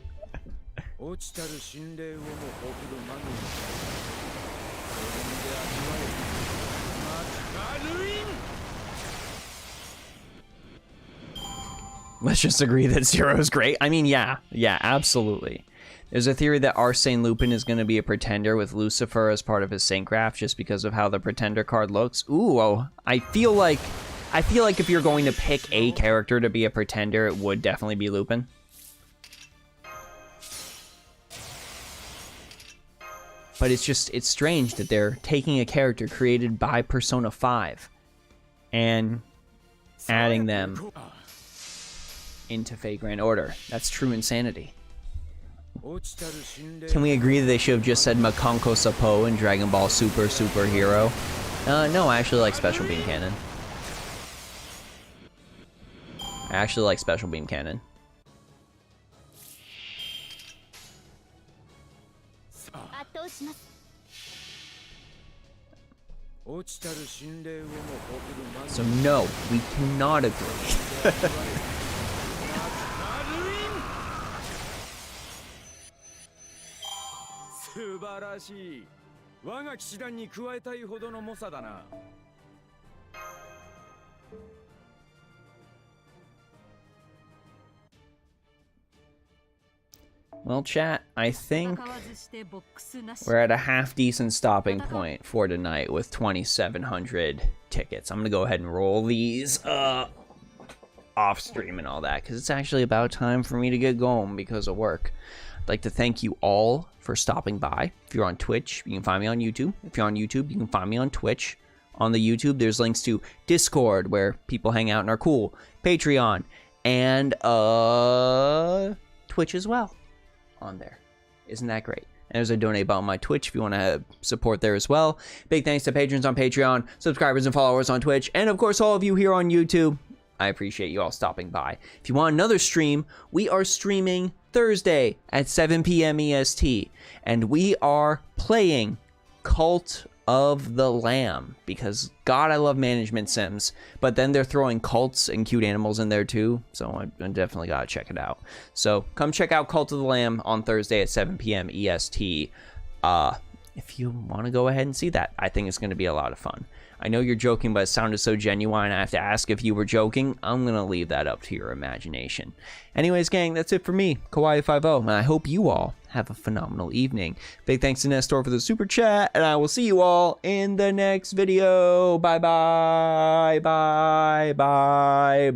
Let's just agree that Zero's great. I mean, yeah, absolutely. There's a theory that Arsene Lupin is going to be a pretender with Lucifer as part of his Saint Graph just because of how the pretender card looks. Ooh, oh, I feel like if you're going to pick a character to be a pretender, it would definitely be Lupin. But it's strange that they're taking a character created by Persona 5 and adding them into Fate Grand Order. That's true insanity. Can we agree that they should have just said Makonko Sapo in Dragon Ball Super Superhero? No, I actually like Special Beam Cannon. I actually like Special Beam Cannon. So no, we cannot agree. らしい。我が騎士団に加えたいほどの猛者だな。Well, chat, I think we're at a half-decent stopping point for tonight with 2,700 tickets. I'm going to go ahead and roll these off-stream and all that, because it's actually about time for me to get going because of work. I'd like to thank you all for stopping by. If you're on Twitch, you can find me on YouTube. If you're on YouTube, you can find me on Twitch. On the YouTube, there's links to Discord, where people hang out and are cool, Patreon, and Twitch as well. On there. Isn't that great? And there's a donate button on my Twitch if you want to support there as well. Big thanks to patrons on Patreon, subscribers and followers on Twitch, and of course all of you here on YouTube. I appreciate you all stopping by. If you want another stream, we are streaming Thursday at 7 p.m. EST, and we are playing Cult of the Lamb, because God, I love management sims, but then they're throwing cults and cute animals in there too, so I definitely gotta check it out. So come check out Cult of the Lamb on Thursday at 7 p.m. EST if you want to go ahead and see that. I think it's going to be a lot of fun. I know you're joking, but it sounded so genuine, I have to ask if you were joking. I'm going to leave that up to your imagination. Anyways, gang, that's it for me, Kawaii50, and I hope you all have a phenomenal evening. Big thanks to Nestor for the super chat, and I will see you all in the next video. Bye-bye, bye-bye, bye.